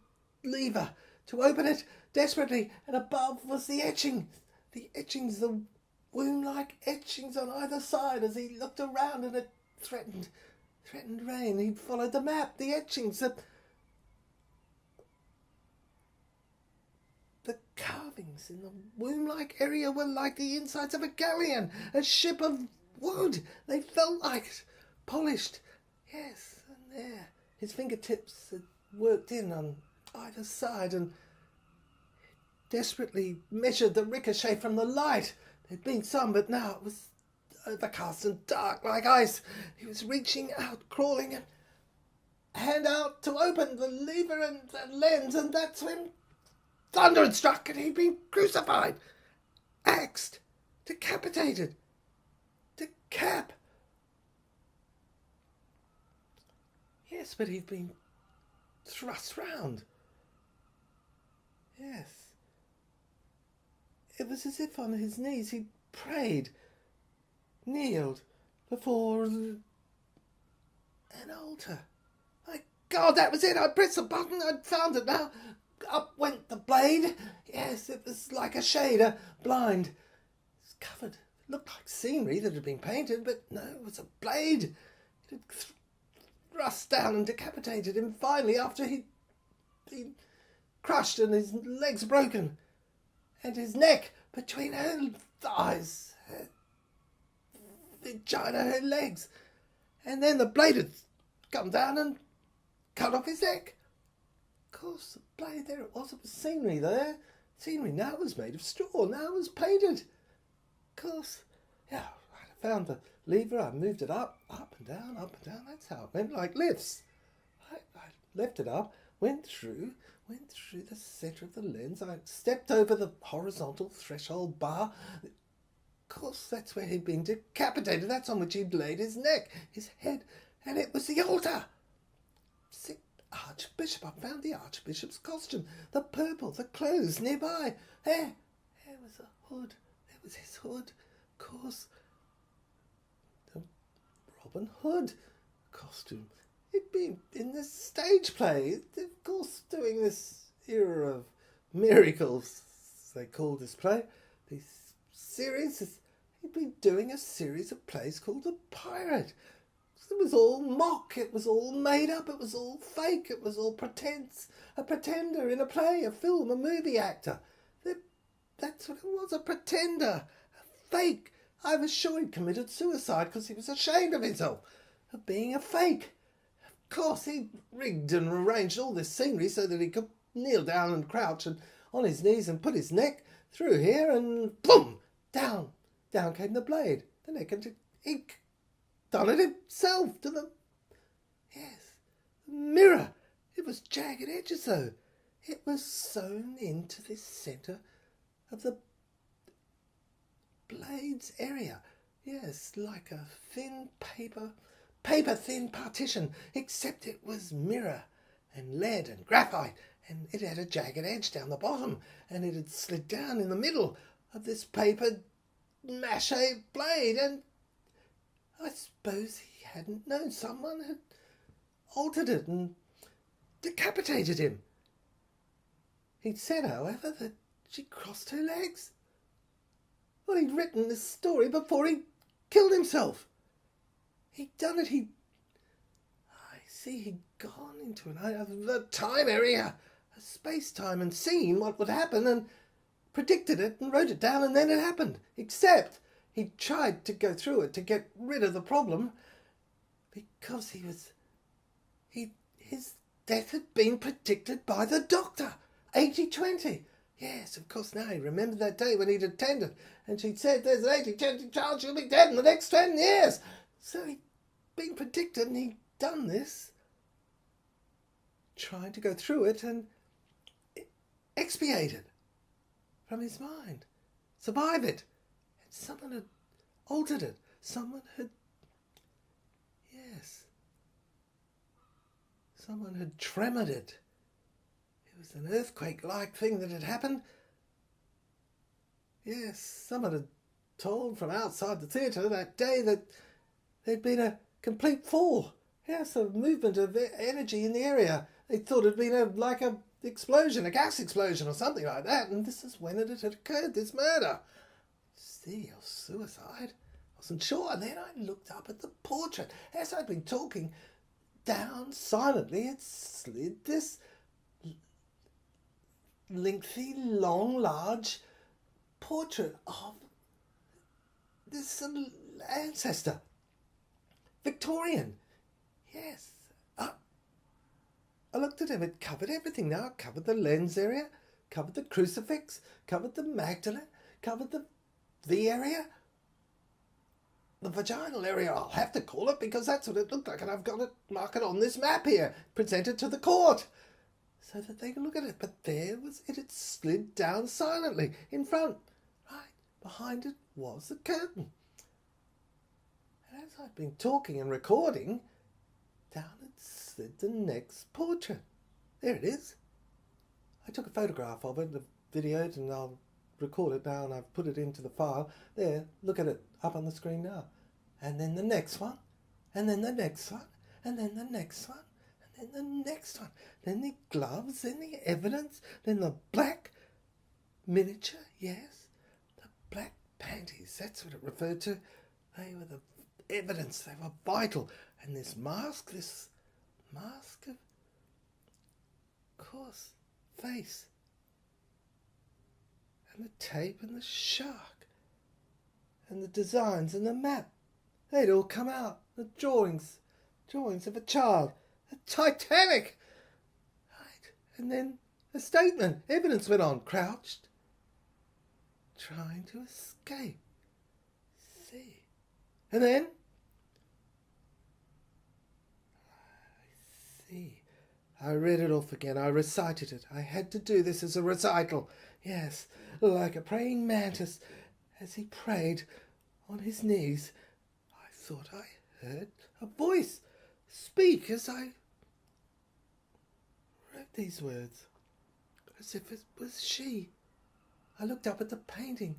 A: lever to open it desperately, and above was the etchings, the womb-like etchings on either side as he looked around, and it threatened rain. He'd followed the map, the etchings, the carvings in the womb-like area were like the insides of a galleon, a ship of wood. They felt like it, polished. Yes, and there, his fingertips had worked in on either side and desperately measured the ricochet from the light. There'd been some, but now it was overcast and dark like ice. He was reaching out, crawling, and hand out to open the lever and the lens, and that's when thunder had struck and he'd been crucified, axed, decapitated. Decap. Yes, but he'd been thrust round. Yes. It was as if on his knees he'd prayed, kneeled before an altar. My God, that was it. I pressed the button. I'd found it now. Up went the blade. Yes, it was like a shade, a blind. It was covered. It looked like scenery that had been painted, but no, it was a blade. It had thrust down and decapitated him finally after he'd been crushed and his legs broken, and his neck between her thighs, her vagina, her legs. And then the blade had come down and cut off his neck. Of course, the blade, there it was scenery there. Scenery, now it was made of straw, now it was painted. Of course, yeah, I found the lever, I moved it up and down, that's how it went, like lifts. I lifted up, went through the centre of the lens. I stepped over the horizontal threshold bar. Of course, that's where he'd been decapitated. That's on which he'd laid his neck, his head, and it was the altar. Sick Archbishop. I found the Archbishop's costume, the purple, the clothes nearby. There was a hood. There was his hood. Of course, the Robin Hood costume. He'd been in this stage play, of course, doing this era of miracles, they called this play. This series, he'd been doing a series of plays called The Pirate. It was all mock, it was all made up, it was all fake, it was all pretense. A pretender in a play, a film, a movie actor. That's what it was, a pretender, a fake. I was sure he'd committed suicide because he was ashamed of himself, of being a fake. Of course, he'd rigged and arranged all this scenery so that he could kneel down and crouch and on his knees and put his neck through here and boom, down came the blade. The neck, and he'd done it himself to the mirror. It was jagged edges though. It was sewn into the centre of the blade's area. Yes, like a thin paper thin partition, except it was mirror and lead and graphite, and it had a jagged edge down the bottom, and it had slid down in the middle of this paper mache blade, and I suppose he hadn't known. Someone had altered it and decapitated him. He'd said, however, that she crossed her legs. Well, he'd written this story before he killed himself. He'd done it, he'd gone into a time area, a space-time, and seen what would happen and predicted it and wrote it down, and then it happened. Except he tried to go through it to get rid of the problem because his death had been predicted by the doctor. 80-20. Yes, of course, now he remembered that day when he'd attended and she'd said there's an 80-20 chance you'll be dead in the next 10 years. So he'd been predicted and he'd done this, trying to go through it and expiate it from his mind, survive it. And someone had altered it. Someone had tremored it. It was an earthquake-like thing that had happened. Yes, someone had told from outside the theatre that day that there'd been a complete fall. Yes, a movement of energy in the area. They thought it'd been like a explosion, a gas explosion or something like that, and this is when it had occurred, this murder. See, or suicide. I wasn't sure, and then I looked up at the portrait. As I'd been talking, down silently it slid this lengthy, long, large portrait of this ancestor. Victorian. Yes. I looked at him. It covered everything now. It covered the lens area, covered the crucifix, covered the Magdalene, covered the V area. The vaginal area, I'll have to call it, because that's what it looked like, and I've got it marked on this map here, presented to the court, so that they can look at it. But there was it. It slid down silently in front. Right behind it was the curtain. And as I've been talking and recording, down it slid the next portrait. There it is. I took a photograph of it, videoed, and I'll record it now, and I've put it into the file. There, look at it, up on the screen now. And then the next one, and then the next one, and then the next one, and then the next one. Then the gloves, then the evidence, then the black miniature, yes. The black panties, that's what it referred to. They were the evidence, they were vital. And this mask of course, face. And the tape and the shark. And the designs and the map. They'd all come out. The drawings of a child. The Titanic. Right. And then a statement. Evidence went on. Crouched. Trying to escape. See. And then I read it off again. I recited it. I had to do this as a recital. Yes, like a praying mantis. As he prayed on his knees, I thought I heard a voice speak as I read these words, as if it was she. I looked up at the painting.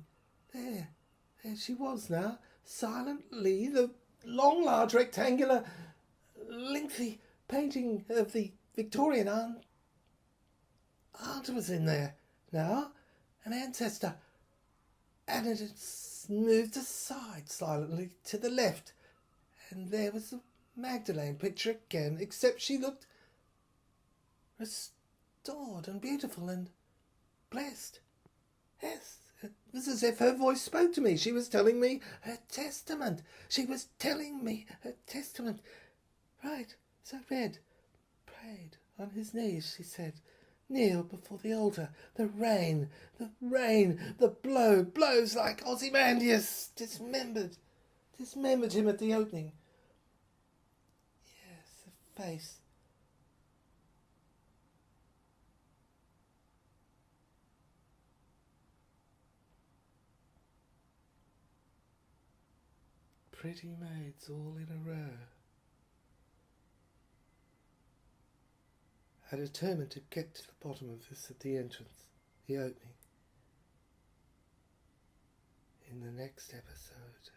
A: There she was now, silently, the long, large, rectangular, lengthy painting of the Victorian aunt was in there now, an ancestor, and it had moved aside silently to the left, and there was the Magdalene picture again, except she looked restored and beautiful and blessed. Yes, it was as if her voice spoke to me. She was telling me her testament. She was telling me her testament. Right, so I read, prayed on his knees, she said. Kneel before the altar. The rain, the blow blows like Ozymandias. Dismembered him at the opening. Yes, the face. Pretty maids all in a row. I determined to get to the bottom of this at the entrance, the opening, in the next episode.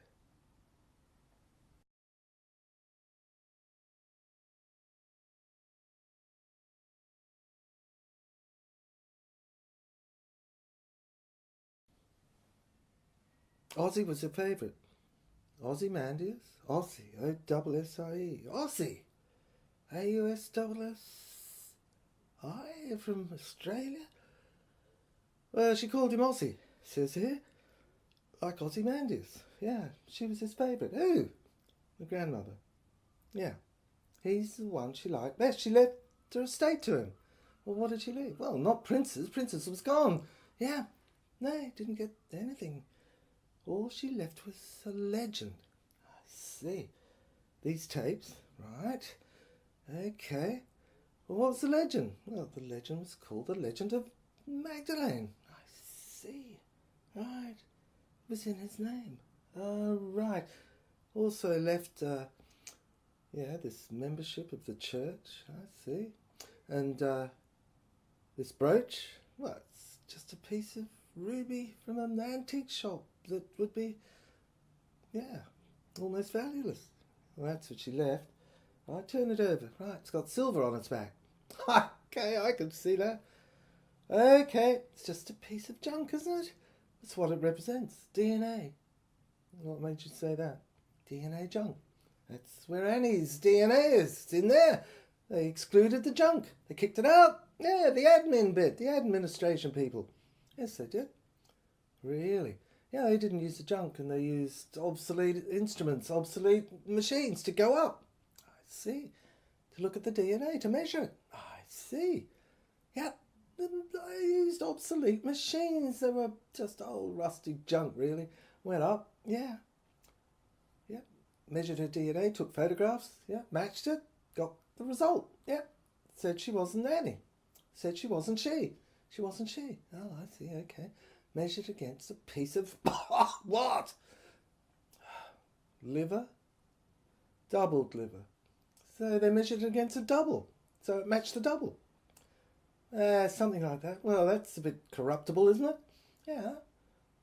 A: Ozzy was a favourite. Ozymandias? Ozzy, O-S-S-I-E. Ozzy! A-U-S-S-I from Australia? Well, she called him Ozzy, says here. Like Ozymandias. Yeah, she was his favourite. Who? The grandmother. Yeah. He's the one she liked best. She left her estate to him. Well, what did she leave? Well, not Princess. Princess was gone. Yeah. No, didn't get anything. All she left was a legend. I see. These tapes, right. Okay. Well, what was the legend? Well, the legend was called The Legend of Magdalene. I see. Right. It was in his name. Right. Also left, this membership of the church. I see. And, this brooch? Well, it's just a piece of ruby from an antique shop that would be, almost valueless. Well, that's what she left. I turn it over. Right, it's got silver on its back. Okay, I can see that. Okay, it's just a piece of junk, isn't it? That's what it represents. DNA. What made you say that? DNA junk. That's where Annie's DNA is. It's in there. They excluded the junk. They kicked it out. Yeah, the admin bit. The administration people. Yes, they did. Really? Yeah, they didn't use the junk and they used obsolete instruments, obsolete machines to go up. I see. To look at the DNA, to measure it. I see. Yeah, I used obsolete machines. They were just old rusty junk, really. Went up, yeah. Measured her DNA, took photographs, matched it, got the result, Said she wasn't Annie. Said she wasn't she. She wasn't she. Oh, I see, okay. Measured against a piece of... what? Liver? Doubled liver. So they measured it against a double. So it matched the double. Something like that. Well, that's a bit corruptible, isn't it? Yeah.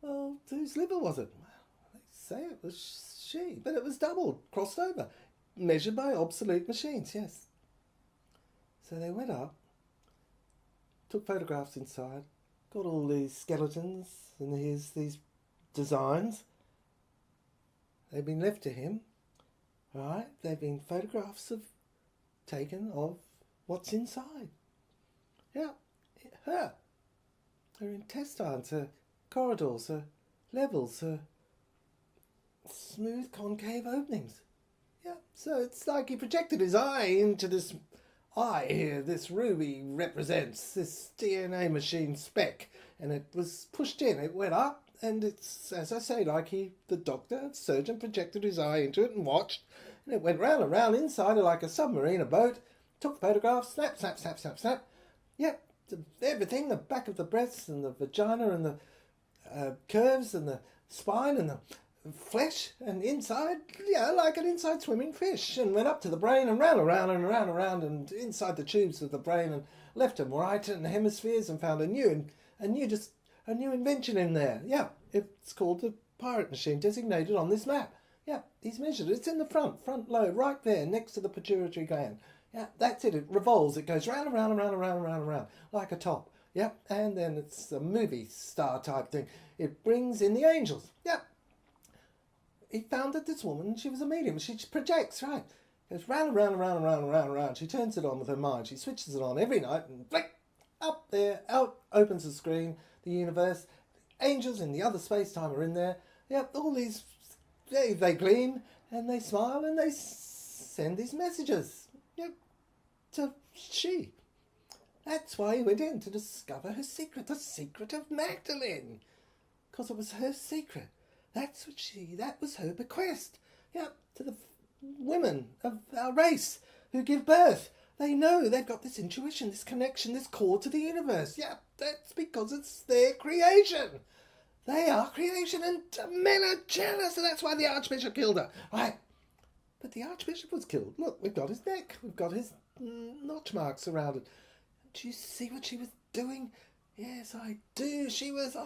A: Well, whose liver was it? Well, they say it was she, but it was doubled, crossed over, measured by obsolete machines, yes. So they went up, took photographs inside, got all these skeletons, and here's these designs. They've been left to him, right? They've been photographs taken of what's inside. Yeah, her intestines, her corridors, her levels, her smooth concave openings. Yeah, so it's like he projected his eye into this eye here. This ruby represents this DNA machine speck, and it was pushed in. It went up, and it's, as I say, like the surgeon projected his eye into it and watched, and it went round and round inside it like a submarine, a boat, took the photograph, snap, snap, snap, snap, snap. Yep, everything, the back of the breasts and the vagina and the curves and the spine and the flesh and inside, like an inside swimming fish, and went up to the brain and ran around and around and around and inside the tubes of the brain and left and right and the hemispheres and found a new invention in there. Yeah, it's called the pirate machine, designated on this map. Yeah, he's measured it. It's in the front lobe, right there, next to the pituitary gland. Yeah, that's it. It revolves. It goes round and round and round and round and round and round, like a top. Yep, and then it's a movie star type thing. It brings in the angels. Yep. He found that this woman, she was a medium. She projects, right? Goes round and round and round and round and round and round. She turns it on with her mind. She switches it on every night and flick, up there, out, opens the screen, the universe. Angels in the other space-time are in there. Yep, all these, they gleam and they smile and they send these messages. Yep, to she. That's why he went in, to discover her secret, the secret of Magdalene. Because it was her secret. That was her bequest. Yep, to the women of our race who give birth. They know, they've got this intuition, this connection, this core to the universe. Yep, that's because it's their creation. They are creation and men are jealous, and that's why the Archbishop killed her. Right. But the Archbishop was killed. Look, we've got his neck. We've got his notch marks around it. Do you see what she was doing? Yes, I do. She was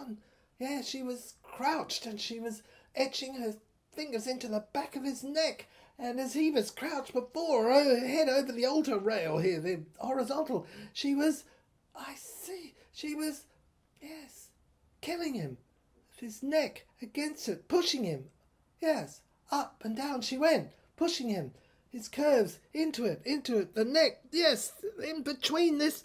A: crouched and she was etching her fingers into the back of his neck. And as he was crouched before her head over the altar rail here, the horizontal, she was killing him. His neck against it, pushing him. Yes, up and down she went, pushing him. His curves into it, the neck, yes, in between this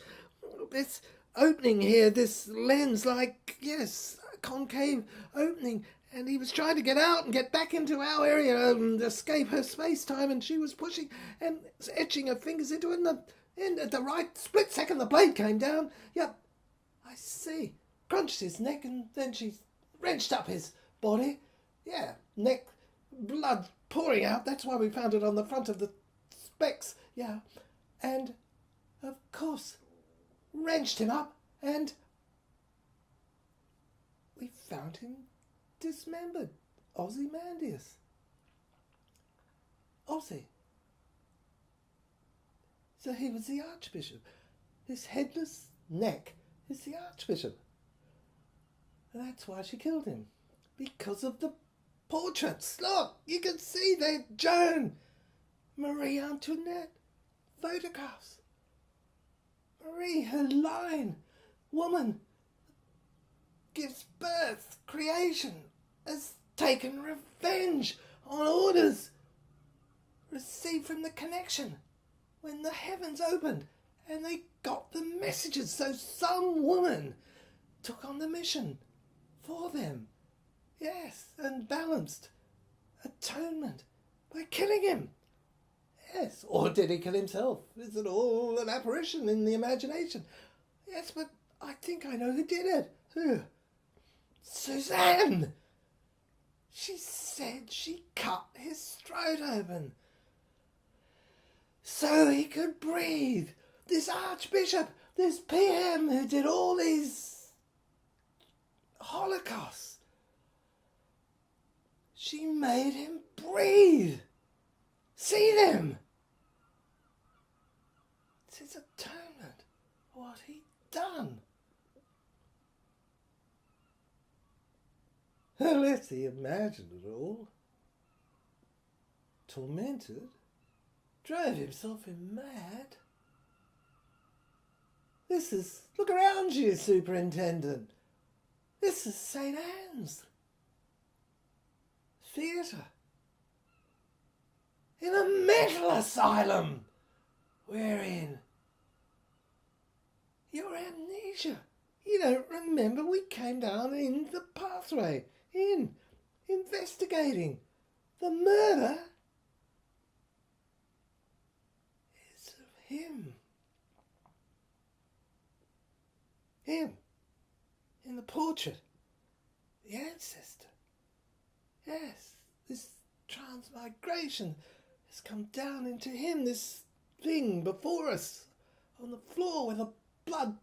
A: opening here, this lens, like, yes, concave opening, and he was trying to get out and get back into our area and escape her space-time, and she was pushing and etching her fingers into it, and at the right split second the blade came down. Yep, I see. Crunched his neck, and then she wrenched up his body. Yeah, neck, blood pouring out. That's why we found it on the front of the specs. Yeah, and of course wrenched him up, and we found him dismembered. Ozymandias. Ozzy. So he was the Archbishop. His headless neck is the Archbishop. And that's why she killed him. Because of the portraits. Look, you can see they're Joan, Marie Antoinette photographs. Marie, her line, woman, gives birth, creation, has taken revenge on orders received from the connection when the heavens opened and they got the messages. So some woman took on the mission for them. Yes, and balanced atonement by killing him. Yes, or did he kill himself? Is it all an apparition in the imagination? Yes, but I think I know who did it. Who? Suzanne! She said she cut his throat open so he could breathe. This Archbishop, this PM who did all these holocausts, she made him breathe. See them. It's his atonement. What he'd done. Unless he imagined it all. Tormented. Drove himself mad. Look around you, Superintendent. This is St. Anne's Theatre. In a mental asylum we're in. Your amnesia. You don't remember we came down in the pathway, investigating the murder is of him. Him. In the portrait. The ancestor. Yes, this transmigration has come down into him, this thing before us on the floor where the blood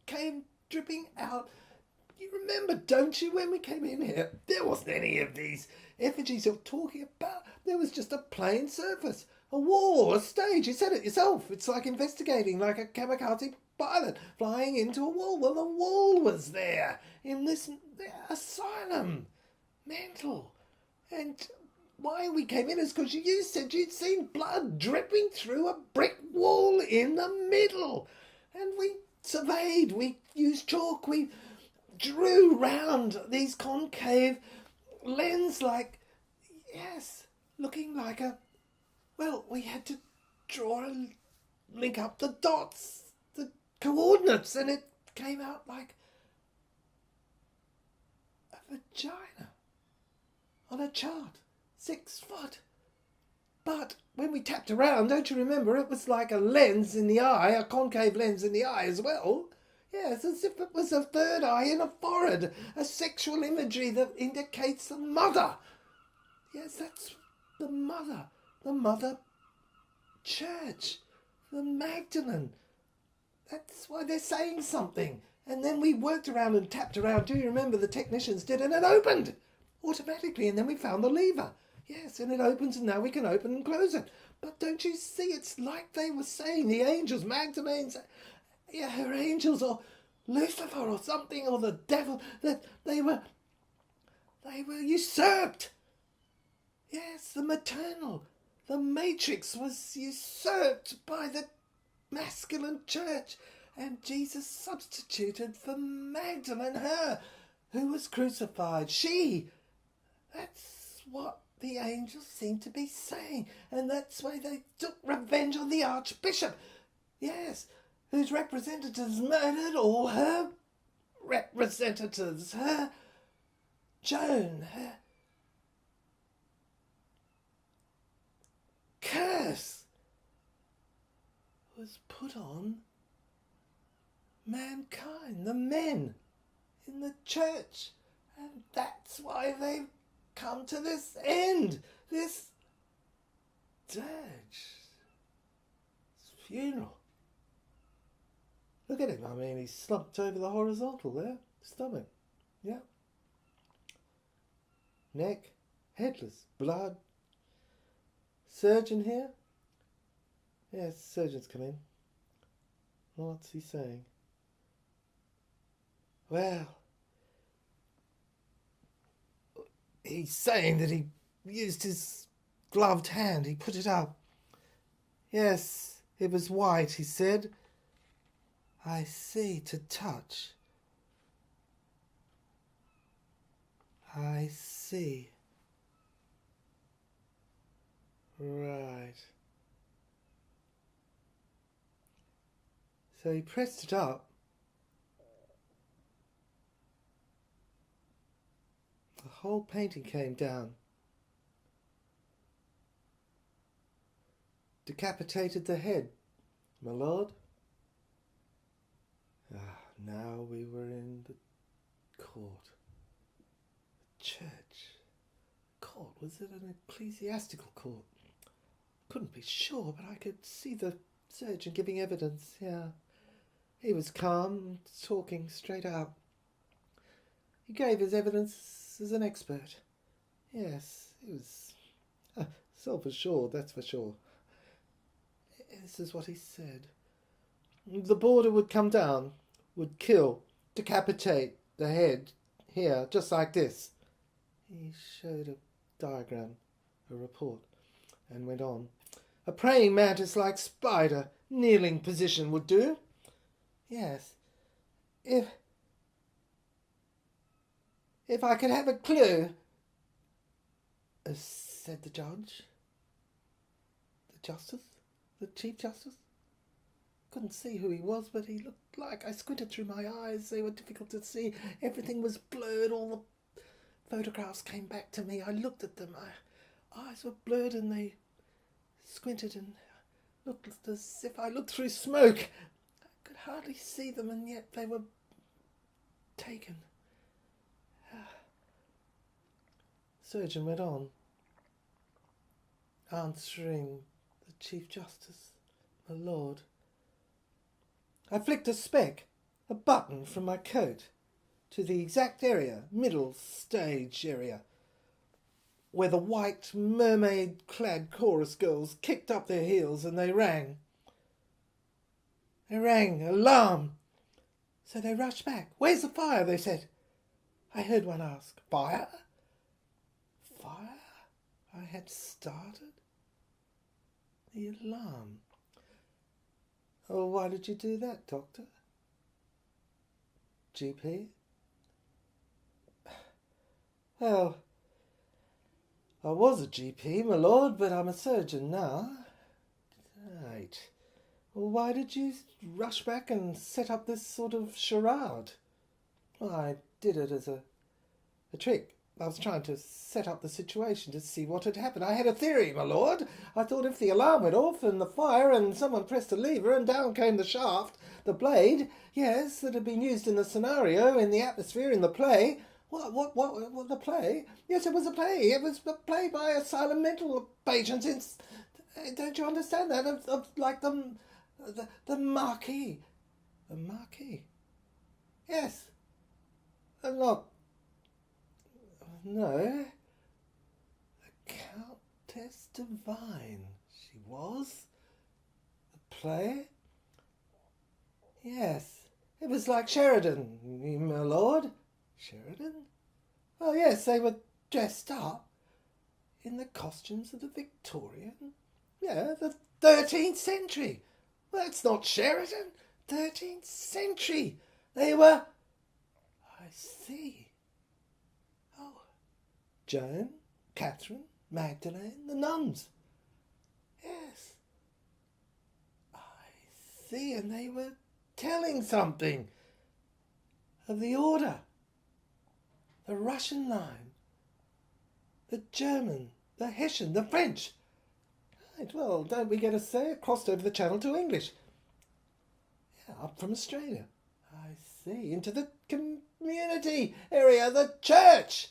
A: came dripping out. You remember, don't you, when we came in here? There wasn't any of these effigies you're talking about. There was just a plain surface, a wall, a stage. You said it yourself. It's like investigating, like a kamikaze pilot flying into a wall. Well, the wall was there in this asylum. Mental. And why we came in is because you said you'd seen blood dripping through a brick wall in the middle. And we surveyed, we used chalk, we drew round these concave lens looking like a... Well, we had to draw and link up the dots, the coordinates, and it came out like a vagina on a chart, 6 foot. But when we tapped around, don't you remember, it was like a lens in the eye, a concave lens in the eye as well. Yes, as if it was a third eye in a forehead, a sexual imagery that indicates the mother. Yes, that's the mother church, the Magdalene. That's why they're saying something. And then we worked around and tapped around. Do you remember the technicians did? And it opened automatically. And then we found the lever. Yes, and it opens, and now we can open and close it. But don't you see? It's like they were saying, the angels, Magdalene's, her angels, or Lucifer, or something, or the devil, that they were usurped. Yes, the maternal, the matrix was usurped by the masculine church, and Jesus substituted for Magdalene, her who was crucified. That's what the angels seem to be saying, and that's why they took revenge on the Archbishop. Yes, whose representatives murdered all her representatives. Her Joan, her curse was put on mankind, the men in the church, and that's why they've come to this end, this dirge, this funeral. Look at him, I mean, he's slumped over the horizontal there, stomach, yeah. Neck, headless, blood. Surgeon here? Yes, surgeon's come in. What's he saying? Well, he's saying that he used his gloved hand. He put it up. Yes, it was white, he said. I see, to touch. I see. Right. So he pressed it up. The whole painting came down. Decapitated the head, my lord. Now we were in the court. The church. Court? Was it an ecclesiastical court? Couldn't be sure, but I could see the surgeon giving evidence, yeah. He was calm, talking straight out. He gave his evidence as an expert. Yes, he was self-assured, that's for sure. This is what he said. The border would come down, would kill, decapitate the head here, just like this. He showed a diagram, a report, and went on. A praying mantis like spider, kneeling position would do. Yes. If I could have a clue, said the judge. The justice? The Chief Justice? Couldn't see who he was, but he looked like... I squinted through my eyes. They were difficult to see. Everything was blurred. All the photographs came back to me. I looked at them. My eyes were blurred and they squinted and looked as if I looked through smoke. I could hardly see them, and yet they were taken. Surgeon went on, answering the Chief Justice. my lord. I flicked a speck, a button from my coat, to the exact area, middle stage area, where the white mermaid-clad chorus girls kicked up their heels and they rang. They rang, alarm. So they rushed back. Where's the fire? They said. I heard one ask. Fire? Fire? I had started? The alarm. Oh, why did you do that, Doctor? GP? Well, I was a GP, my lord, but I'm a surgeon now. Right. Well, why did you rush back and set up this sort of charade? Well, I did it as a trick. I was trying to set up the situation to see what had happened. I had a theory, my lord. I thought if the alarm went off and the fire and someone pressed a lever and down came the shaft, the blade, yes, that had been used in the scenario, in the atmosphere, in the play. What, the play? Yes, it was a play. It was a play by asylum mental patients. Don't you understand that? Of like the Marquis. The Marquis? Yes. Not... No. The Countess Devine. She was? The play? Yes. It was like Sheridan, my lord. Sheridan? Oh, yes, they were dressed up in the costumes of the Victorian. Yeah, the 13th century. Well, that's not Sheridan. 13th century. They were... I see. Oh, Joan, Catherine, Magdalene, the nuns. Yes. I see, and they were telling something of the order. The Russian line. The German, the Hessian, the French. Right, well, don't we get a say? It crossed over the channel to English. Yeah, up from Australia. I see. Into the community area, the church.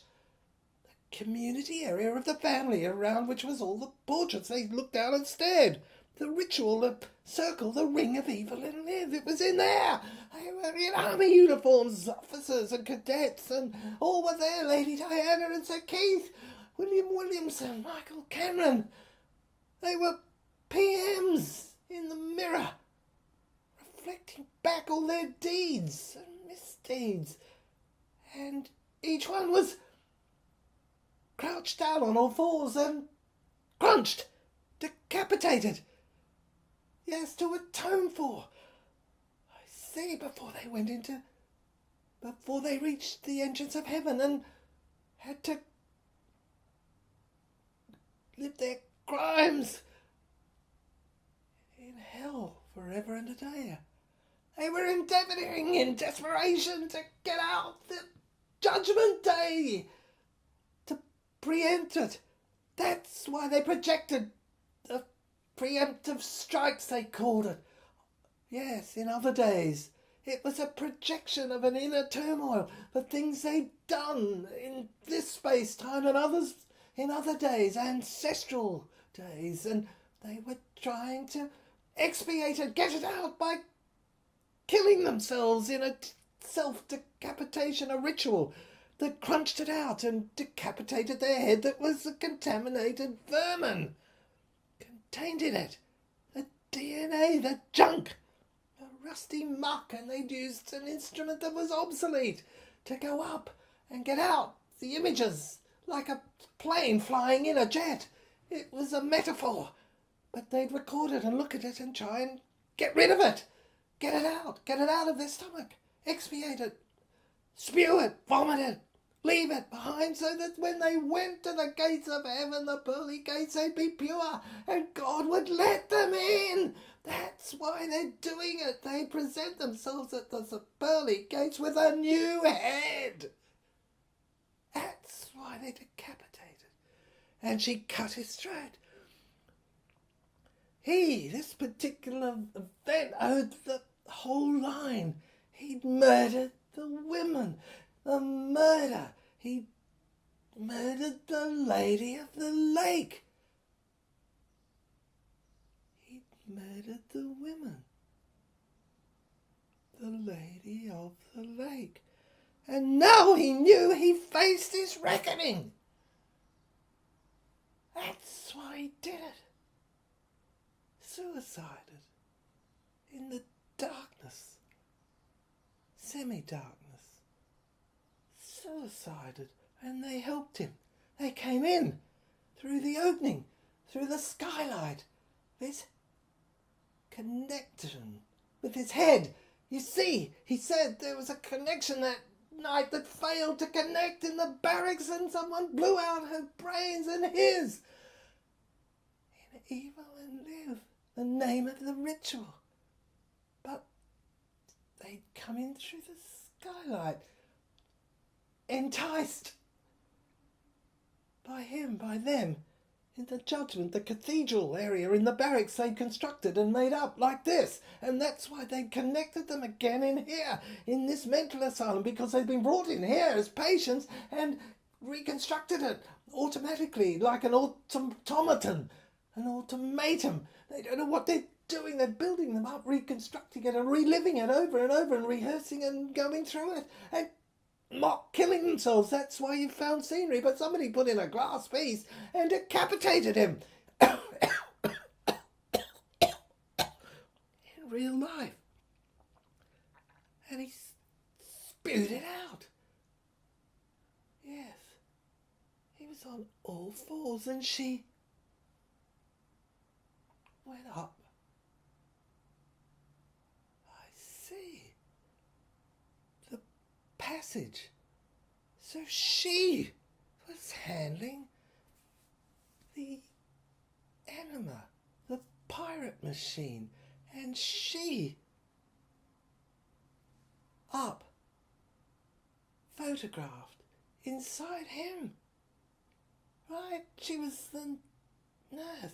A: The community area of the family, around which was all the portraits. They looked down and stared. The ritual, the circle, the ring of evil and live. It was in there. They were in army uniforms, officers and cadets, and all were there. Lady Diana and Sir Keith, William Williamson, Michael Cameron. They were PMs in the mirror, reflecting back all their deeds and misdeeds. And each one was crouched down on all fours and crunched, decapitated. Yes, to atone for. I see, before they reached the entrance of heaven and had to live their crimes in hell forever and a day. They were endeavouring in desperation to get out the judgment day, to preempt it. That's why they projected the preemptive strikes, they called it. Yes, in other days, it was a projection of an inner turmoil, the things they'd done in this space-time and others in other days, ancestral days, and they were trying to expiate it, get it out by killing themselves in a self-decapitation, a ritual that crunched it out and decapitated their head that was a contaminated vermin. Contained in it the DNA, the junk, the rusty muck, and they'd used an instrument that was obsolete to go up and get out the images like a plane flying in a jet. It was a metaphor, but they'd record it and look at it and try and get rid of it. Get it out of their stomach, expiate it, spew it, vomit it, leave it behind, so that when they went to the gates of heaven, the pearly gates, they'd be pure and God would let them in. That's why they're doing it. They present themselves at the pearly gates with a new head. That's why they decapitated. And she cut his throat. This particular event, owed the whole line. He'd murdered the women. The murder. He murdered the Lady of the Lake. He'd murdered the women, the Lady of the Lake. And now he knew he faced his reckoning. That's why he did it. Suicided. In the darkness. Semi-darkness. Suicided. And they helped him. They came in. Through the opening. Through the skylight. This connection with his head. You see, he said there was a connection that night that failed to connect in the barracks, and someone blew out her brains and his. In Evil and Live, the name of the ritual. But they'd come in through the skylight, enticed by him, by them, in the judgment, the cathedral area in the barracks they'd constructed and made up like this. And that's why they connected them again in here, in this mental asylum, because they'd been brought in here as patients and reconstructed it automatically, like an automaton, an automatum. They don't know what they're doing. They're building them up, reconstructing it and reliving it over and over and rehearsing and going through it and mock killing themselves. That's why you found scenery, but somebody put in a glass piece and decapitated him in real life, and he spewed it out. Yes, he was on all fours and she went up. I see. The passage. So she was handling the enema, the pirate machine, and she up, photographed inside him. Right, she was the nurse.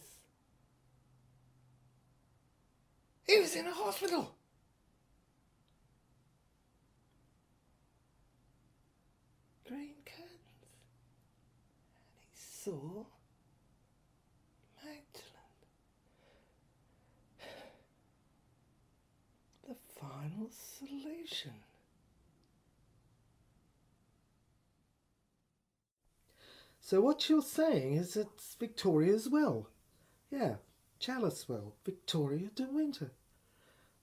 A: He was in a hospital. Green curtains. And he saw Magdalene. The final solution. So what you're saying is it's Victoria's well. Yeah, Chalice well, Victoria de Winter.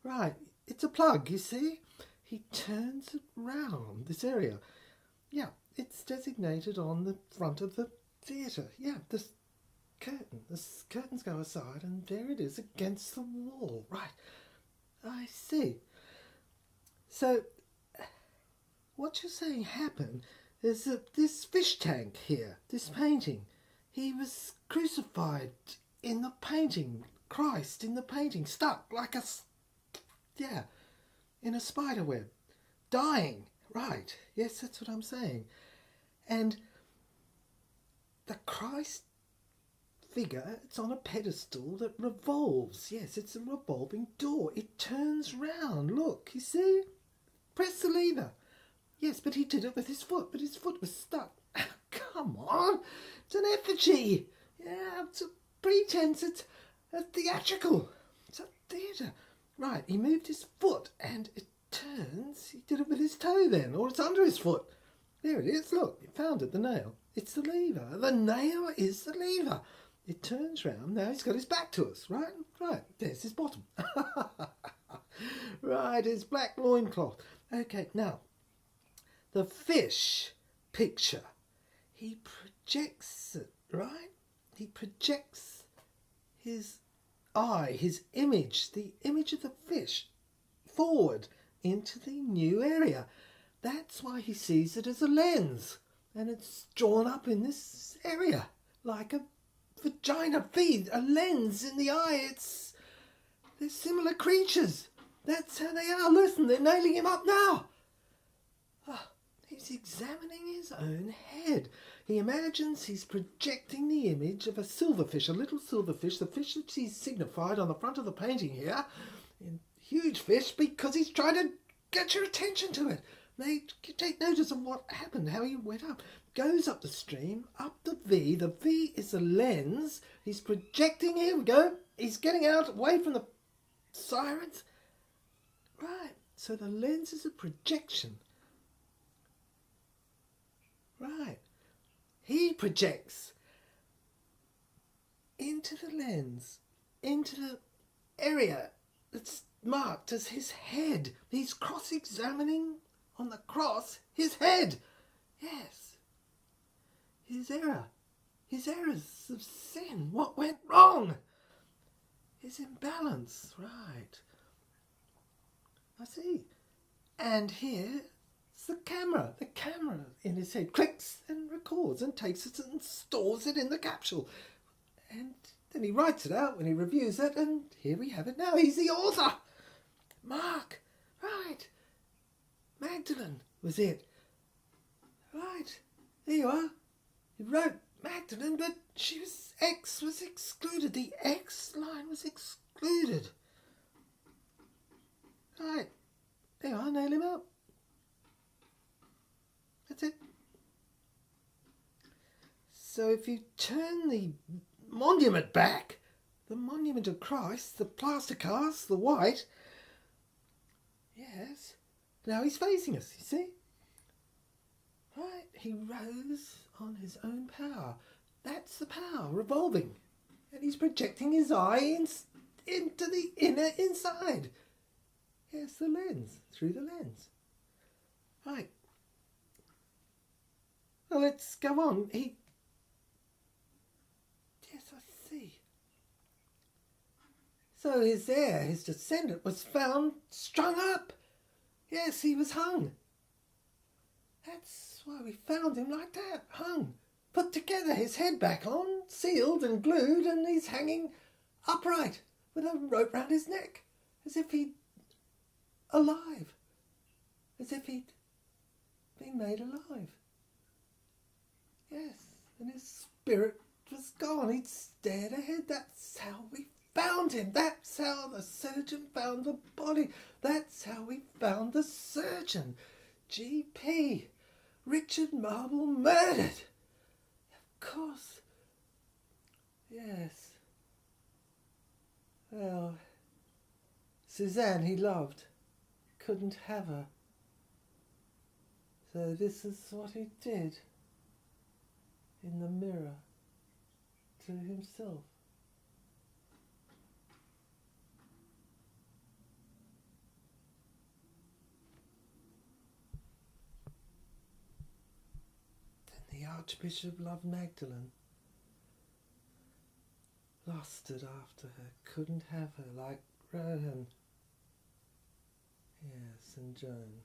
A: Right, it's a plug, you see. He turns it round, this area. Yeah, it's designated on the front of the theatre. Yeah, the curtains go aside and there it is against the wall. Right, I see. So, what you're saying happened is that this fish tank here, this painting, he was crucified in the painting, Christ in the painting, stuck like in a spider web, dying. Right, yes, that's what I'm saying. And the Christ figure, it's on a pedestal that revolves. Yes, it's a revolving door. It turns round. Look, you see? Press the lever. Yes, but he did it with his foot, but his foot was stuck. Come on, it's an effigy. Yeah, it's a pretense. It's a theatrical. It's a theatre. Right, he moved his foot and it turns. He did it with his toe then, or it's under his foot. There it is, look, you found it, the nail. It's the lever. The nail is the lever. It turns round. Now he's got his back to us, right? Right, there's his bottom. Right, his black loincloth. Okay, now, the fish picture. He projects it, right? He projects his eye, his image, the image of the fish, forward into the new area. That's why he sees it as a lens. And it's drawn up in this area, like a vagina feed, a lens in the eye. They're similar creatures. That's how they are. Listen, they're nailing him up now. Oh, he's examining his own head. He imagines he's projecting the image of a silverfish, a little silverfish, the fish that he's signified on the front of the painting here. A huge fish, because he's trying to get your attention to it. You take notice of what happened, how he went up. goes up the stream, up the V. The V is the lens. He's projecting. Here we go. He's getting out away from the sirens. Right. So the lens is a projection. Right. He projects into the lens, into the area that's marked as his head. He's cross-examining on the cross his head. Yes. His error. His errors of sin. What went wrong? His imbalance. Right. I see. And here's the camera. The camera in his head clicks and records and takes it and stores it in the capsule. And then he writes it out when he reviews it, and here we have it now. He's the author. Mark. Right. Magdalene was it. Right. There you are. You wrote Magdalene, but X was excluded. The X line was excluded. Right. There you are. Nail him up. That's it. So if you turn the monument back, the monument of Christ, the plaster cast, the white, yes, now he's facing us, you see? Right, he rose on his own power. That's the power, revolving. And he's projecting his eye into the inner inside. Yes, the lens, through the lens. Right. Well, let's go on. Yes, I see. So his heir, his descendant, was found strung up. Yes, he was hung. That's why we found him like that, hung. Put together, his head back on, sealed and glued, and he's hanging upright with a rope round his neck, as if he'd alive, as if he'd been made alive. Yes, and his spirit was gone. He'd stared ahead. That's how we found him. That's how the surgeon found the body. That's how we found the surgeon. GP. Richard Marble murdered. Of course. Yes. Well, Suzanne he loved. Couldn't have her. So this is what he did. In the mirror. To himself. Then the Archbishop loved Magdalene. Lusted after her, couldn't have her like Rohan. Yes, and Joan.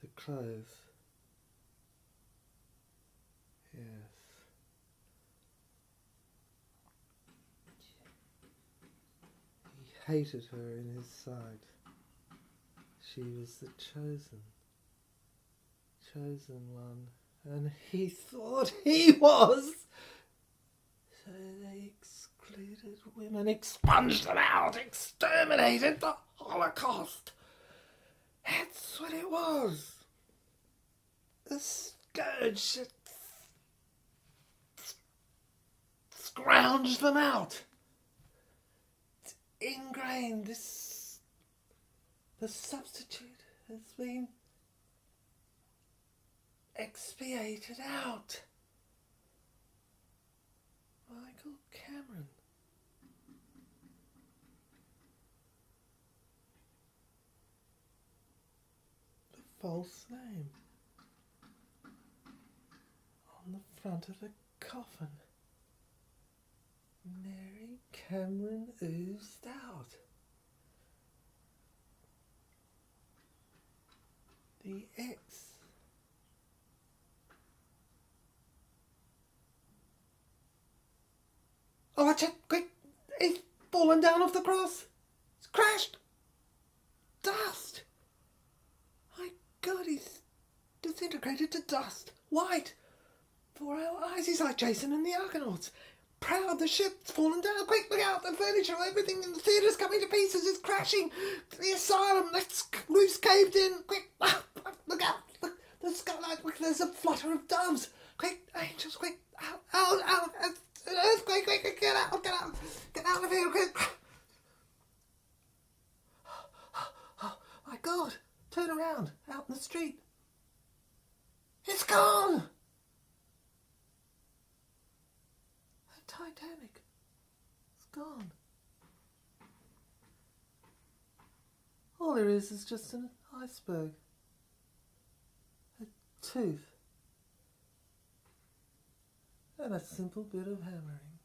A: The clothes. Yes. He hated her in his sight. She was the chosen one, and he thought he was. So they excluded women, expunged them out, exterminated the Holocaust. That's what it was. The scourge that scrounged them out. It's ingrained. The substitute has been expiated out. Michael Cameron. The false name on the front of the coffin. Mary Cameron oozed out. The X. Oh, watch it, quick! He's fallen down off the cross. It's crashed. Dust. My God, he's disintegrated to dust. White. 4 hour eyes. He's like Jason and the Argonauts. proud. The ship's fallen down. Quick, look out. The furniture, everything in the theatre's coming to pieces. It's crashing. The asylum, the roof's caved in. Quick, look out. Look, the skylight, quick, there's a flutter of doves. Quick, angels, quick. Out. An earthquake, quick, get out. Get out of here, quick. Oh, my God. Turn around, out in the street. It's gone! The Titanic. It's gone. All there is just an iceberg. A tooth. And a simple bit of hammering.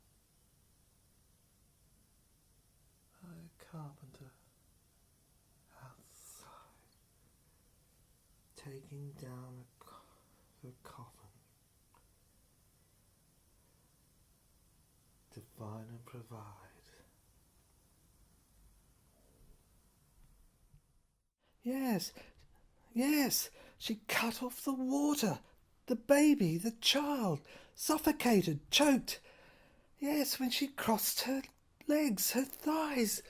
A: By a carpenter. Outside. Taking down the coffin. To find and provide. Yes, she cut off the water. The baby, the child, suffocated, choked. Yes, when she crossed her legs, her thighs.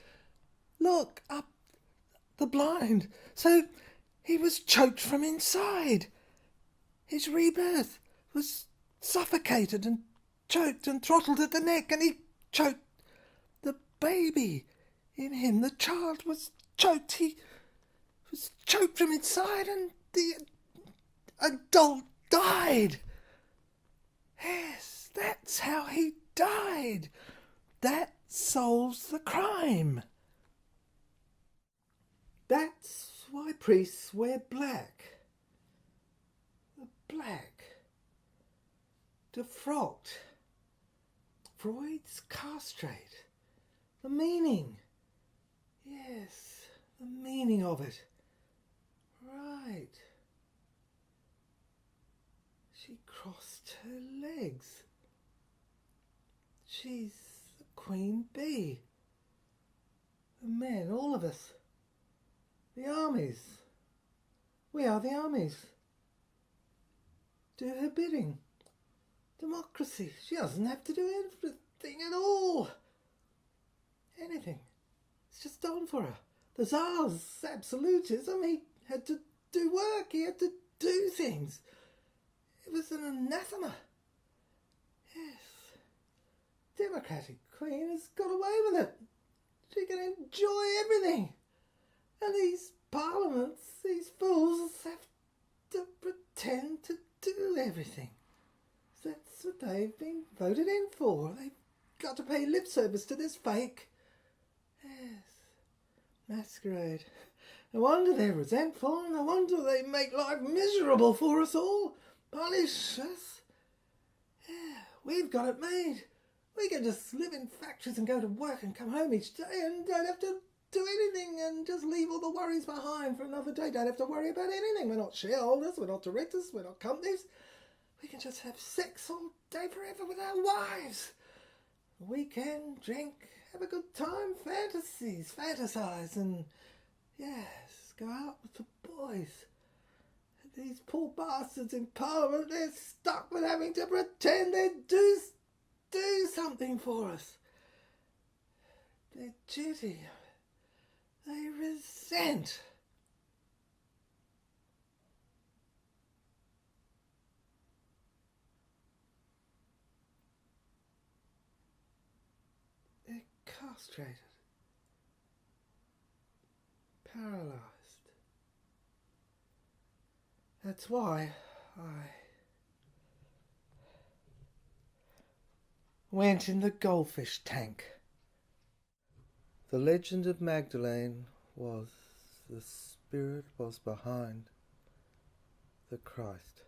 A: Look, up the blind. So he was choked from inside. His rebirth was suffocated and choked and throttled at the neck, and he choked the baby in him. The child was choked. He was choked from inside, and the adult died. Yes, that's how he died. That solves the crime. That's why priests wear black. The black. Defrocked. Freud's castrate. The meaning. Yes, the meaning of it. Right. She crossed her legs. She's the queen bee. The men, all of us. The armies. We are the armies. Do her bidding. Democracy. She doesn't have to do everything at all. Anything. It's just done for her. The Tsar's absolutism, he had to do work. He had to do things. It was an anathema. Yes. Democratic queen has got away with it. She can enjoy everything. And these parliaments, these fools, have to pretend to do everything. That's what they've been voted in for. They've got to pay lip service to this fake. Yes. Masquerade. No wonder they're resentful. No wonder they make life miserable for us all. Punish us. Yeah, we've got it made. We can just live in factories and go to work and come home each day and don't have to do anything and just leave all the worries behind for another day. Don't have to worry about anything. We're not shareholders, we're not directors, we're not companies. We can just have sex all day forever with our wives. Weekend, drink, have a good time, fantasize, and yes, go out with the boys. These poor bastards in Parliament, they're stuck with having to pretend they do something for us. Their duty, they resent. They're castrated, paralysed. That's why I went in the goldfish tank. The legend of Magdalene was the spirit was behind the Christ.